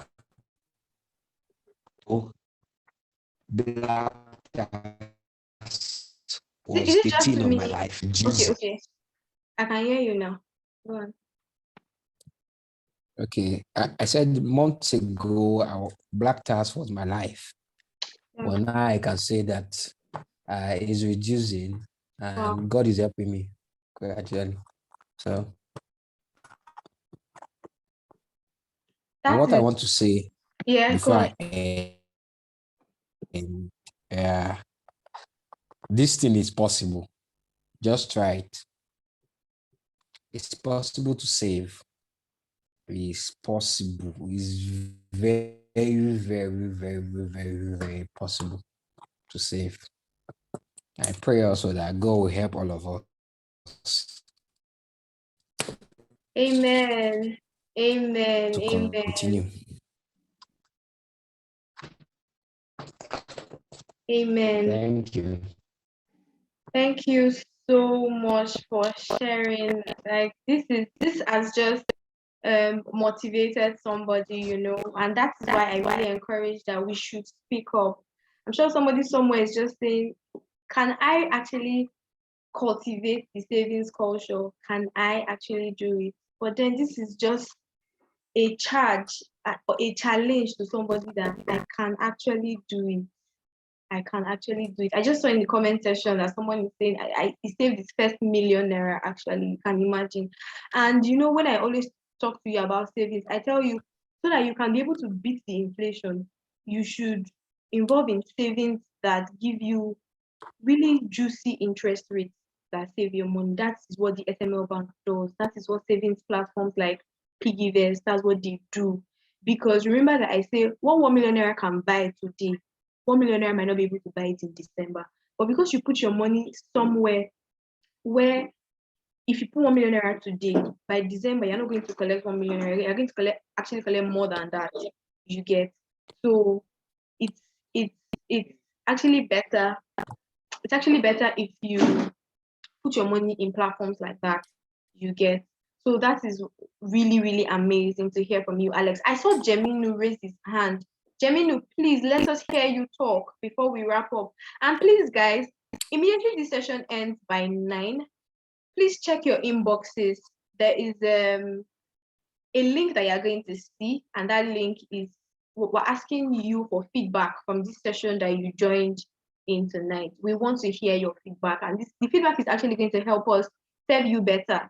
[SPEAKER 7] black tax
[SPEAKER 1] Is
[SPEAKER 7] was
[SPEAKER 1] it
[SPEAKER 7] the
[SPEAKER 1] just
[SPEAKER 7] thing
[SPEAKER 1] 2
[SPEAKER 7] of my
[SPEAKER 1] minutes?
[SPEAKER 7] life.
[SPEAKER 1] Okay,
[SPEAKER 7] Jesus.
[SPEAKER 1] okay. I can hear you now. Go on.
[SPEAKER 7] Okay, I said months ago, black tax was my life.
[SPEAKER 1] Yeah.
[SPEAKER 7] But now I can say that it's reducing and
[SPEAKER 1] Wow.
[SPEAKER 7] God is helping me gradually. So, and
[SPEAKER 1] That
[SPEAKER 7] what I
[SPEAKER 1] is,
[SPEAKER 7] want to say
[SPEAKER 1] yeah, go
[SPEAKER 7] before
[SPEAKER 1] on.
[SPEAKER 7] I end, this thing is possible. Just try it. It's possible to save. It's possible. It's very, very, very, very, very, very possible to save. I pray also that God will help all of us
[SPEAKER 1] Amen. Amen.
[SPEAKER 7] to
[SPEAKER 1] Amen.
[SPEAKER 7] continue.
[SPEAKER 1] Amen.
[SPEAKER 7] Thank you.
[SPEAKER 1] Thank you so much for sharing. Like this has just motivated somebody, and that is why I really encourage that we should speak up. I'm sure somebody somewhere is just saying, can I actually cultivate the savings culture? Can I actually do it? But then this is just a charge or a challenge to somebody that I can actually do it. I can actually do it. I just saw in the comment section that someone is saying he saved his first million naira. Actually, you can imagine. And when I always talk to you about savings, I tell you so that you can be able to beat the inflation, you should involve in savings that give you really juicy interest rates that save your money. That is what the SML bank does. That is what savings platforms like Piggyvest, that's what they do. Because remember that I say what 1 million naira can buy today, 1 million naira might not be able to buy it in December. But because you put your money somewhere where if you put 1 million naira today, by December you're not going to collect 1 million naira. You're going to actually collect more than that. You get. So it's it's actually better. It's actually better if you put your money in platforms like that. You get. So that is really, really amazing to hear from you, Alex. I saw Jeminu raise his hand. Jeminu, please let us hear you talk before we wrap up. And please, guys, immediately this session ends by 9. Please check your inboxes. There is a link that you're going to see, and that link is we're asking you for feedback from this session that you joined in tonight. We want to hear your feedback, and the feedback is actually going to help us serve you better.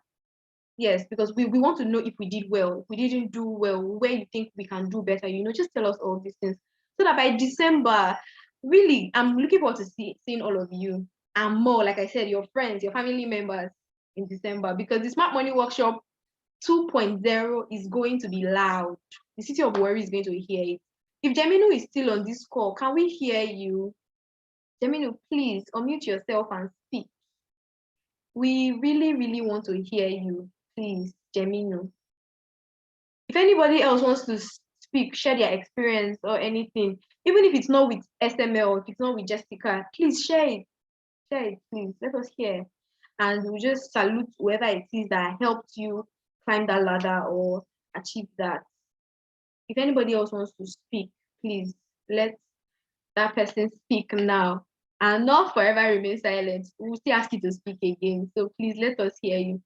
[SPEAKER 1] Yes, because we want to know if we did well, if we didn't do well, where you think we can do better. Just tell us all these things so that by December, really, I'm looking forward to seeing all of you and more. Like I said, your friends, your family members in December, because the Smart Money Workshop 2.0 is going to be loud. The city of Warri is going to hear it. If Gemino is still on this call, can we hear you? Jeminu, please unmute yourself and speak. We really, really want to hear you. Please, Jeminu. If anybody else wants to speak, share their experience or anything, even if it's not with SML, if it's not with Jessica, please share it. Share it, please. Let us hear. And we'll just salute whoever it is that helped you climb that ladder or achieve that. If anybody else wants to speak, please let that person speak now. And not forever remain silent. We'll still ask you to speak again. So please let us hear you.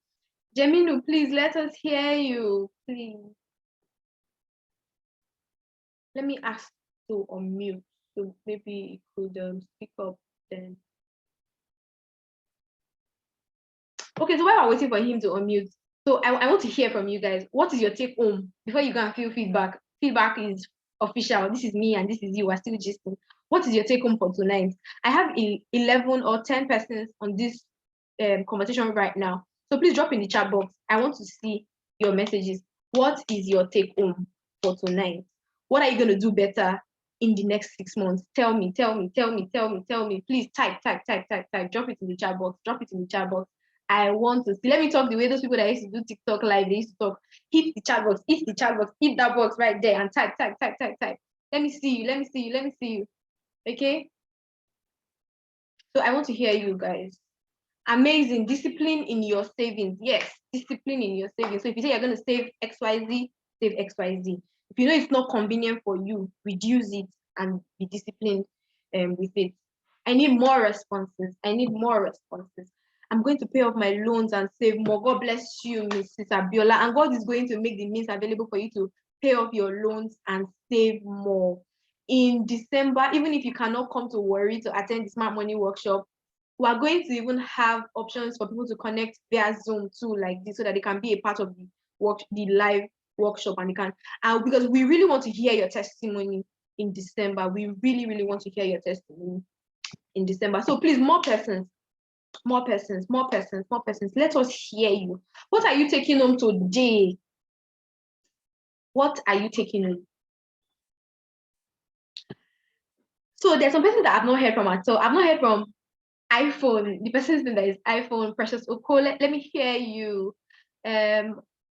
[SPEAKER 1] Jeminu, please let us hear you. Please. Let me ask to unmute. So maybe you could speak up then. Okay, so while we're waiting for him to unmute, so I want to hear from you guys. What is your take home before you go and feel feedback? Feedback is official. This is me and this is you. We're still gisting. What is your take home for tonight? I have 11 or 10 persons on this conversation right now. So please drop in the chat box. I want to see your messages. What is your take home for tonight? What are you going to do better in the next 6 months? Tell me. Please type. Drop it in the chat box. I want to see. Let me talk the way those people that used to do TikTok live, they used to talk. Hit the chat box, hit that box right there and type. Let me see you. Okay? So I want to hear you guys. Amazing. Discipline in your savings. Yes, discipline in your savings. So if you say you're going to save XYZ, save XYZ. If you know it's not convenient for you, reduce it and be disciplined with it. I need more responses. I'm going to pay off my loans and save more. God bless you, Mrs. Abiola. And God is going to make the means available for you to pay off your loans and save more. In December, even if you cannot come to Warri to attend the Smart Money Workshop, we are going to even have options for people to connect via Zoom too, like this, so that they can be a part of the live workshop and because we really want to hear your testimony in December. We really, really want to hear your testimony in December. So please, more persons. Let us hear you. What are you taking home today? What are you taking home? So there's some persons that I've not heard from at all. I've not heard from iPhone, the person's name that is iPhone, Precious Oko. Let me hear you.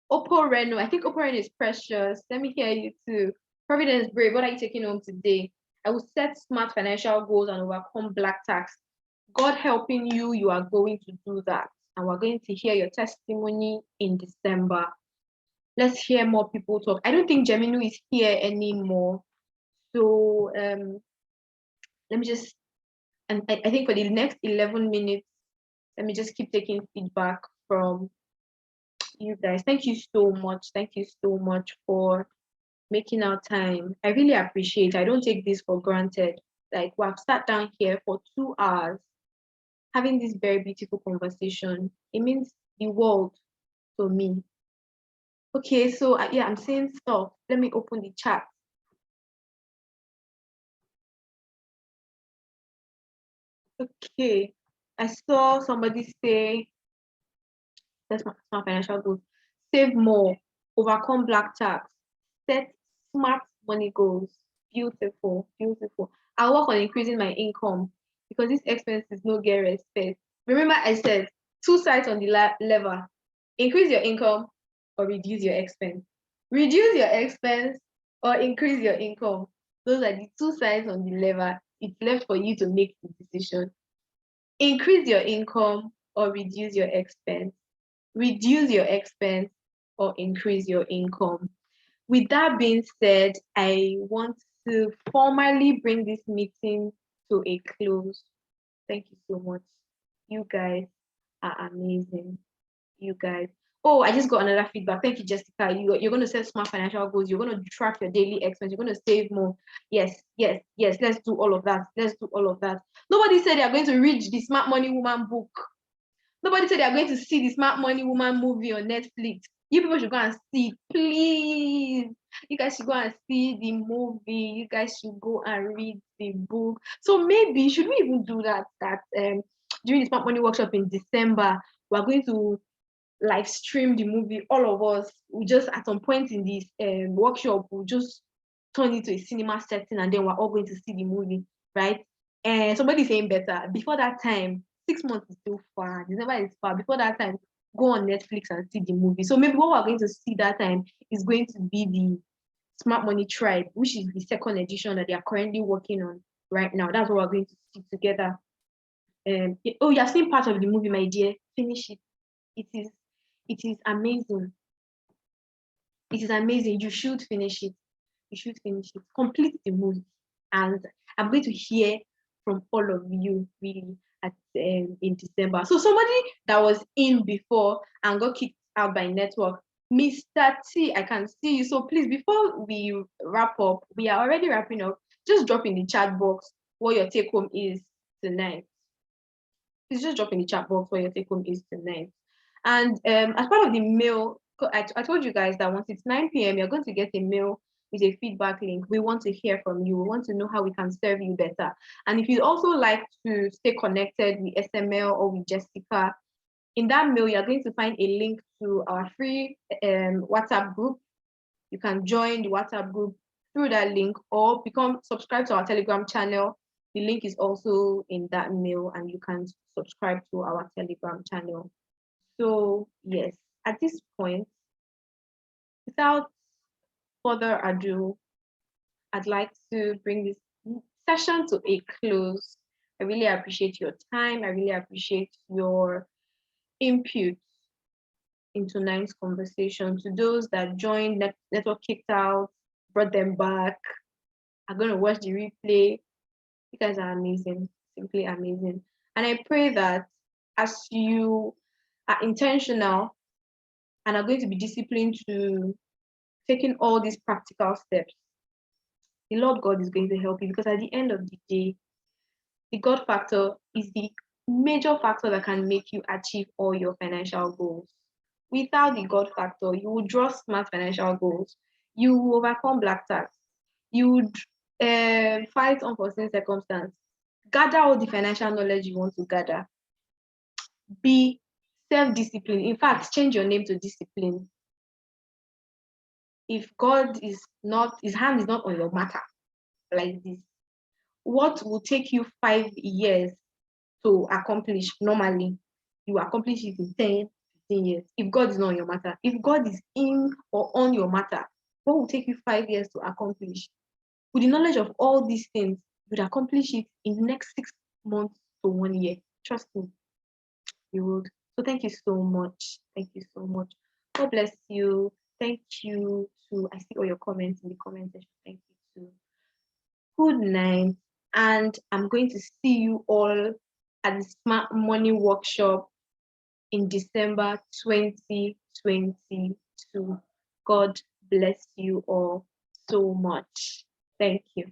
[SPEAKER 1] Oppo Reno, I think Oppo Reno is Precious. Let me hear you too. Providence Brave, what are you taking home today? I will set smart financial goals and overcome black tax. God helping you, you are going to do that. And we're going to hear your testimony in December. Let's hear more people talk. I don't think Jeminu is here anymore. So let me just, and I think for the next 11 minutes, let me just keep taking feedback from you guys. Thank you so much for making our time. I really appreciate it. I don't take this for granted. Like, we have sat down here for 2 hours having this very beautiful conversation. It means the world to me. Okay, so yeah, I'm saying stuff. Let me open the chat. Okay, I saw somebody say, that's my financial goals. Save more, overcome black tax, set smart money goals. Beautiful. I'll work on increasing my income because these expenses no get respect. Remember, I said 2 sides on the lever. Increase your income or reduce your expense. Reduce your expense or increase your income. Those are the 2 sides on the lever. It's left for you to make the decision. Increase your income or reduce your expense. Reduce your expense or increase your income. With that being said, I want to formally bring this meeting to a close. Thank you so much. You guys are amazing. You guys. Oh, I just got another feedback. Thank you, Jessica. You're going to set smart financial goals. You're going to track your daily expense. You're going to save more. Yes. Let's do all of that. Nobody said they're going to read the Smart Money Woman book. Nobody said they're going to see the Smart Money Woman movie on Netflix. You people should go and see, please. You guys should go and see the movie. You guys should go and read the book. So maybe, should we even do that during the Smart Money Workshop in December, we're going to live stream the movie, all of us. We just, at some point in this workshop, we'll just turn it to a cinema setting and then we're all going to see the movie, right? And somebody saying better. Before that time, 6 months is still far. December is far. Before that time, go on Netflix and see the movie. So maybe what we're going to see that time is going to be the Smart Money Tribe, which is the second edition that they are currently working on right now. That's what we're going to see together. Oh, you have seen part of the movie, my dear. Finish it. It is amazing. It is amazing. You should finish it. You should finish it. Complete the movie. And I'm going to hear from all of you really at in December. So somebody that was in before and got kicked out by network, Mr. T, I can see you. So please, before we wrap up, we are already wrapping up. Just drop in the chat box what your take home is tonight. Please just drop in the chat box what your take home is tonight. And as part of the mail, I told you guys that once it's 9 p.m., you're going to get a mail with a feedback link. We want to hear from you. We want to know how we can serve you better. And if you'd also like to stay connected with SML or with Jessica, in that mail, you're going to find a link to our free WhatsApp group. You can join the WhatsApp group through that link or subscribe to our Telegram channel. The link is also in that mail and you can subscribe to our Telegram channel. So yes, at this point, without further ado, I'd like to bring this session to a close. I really appreciate your time. I really appreciate your input in tonight's conversation. To those that joined, network kicked out, brought them back, are going to watch the replay. You guys are amazing, simply amazing. And I pray that as you are intentional and are going to be disciplined to taking all these practical steps, the Lord God is going to help you, because at the end of the day, the God factor is the major factor that can make you achieve all your financial goals. Without the God factor, you will draw smart financial goals. You will overcome black tax. You would fight unforeseen circumstances. Gather all the financial knowledge you want to gather. Be self-disciplined. In fact, change your name to discipline. If God is not, his hand is not on your matter like this, what will take you 5 years to accomplish normally, you accomplish it in 10, 15 years. If God is not on your matter, if God is in or on your matter, what will take you 5 years to accomplish? With the knowledge of all these things, you would accomplish it in the next 6 months to 1 year. Trust me, you would. So thank you so much. Thank you so much. God bless you. Thank you to, I see all your comments in the comment section. Thank you too. Good night. And I'm going to see you all at the Smart Money Workshop in December 2022. God bless you all so much. Thank you.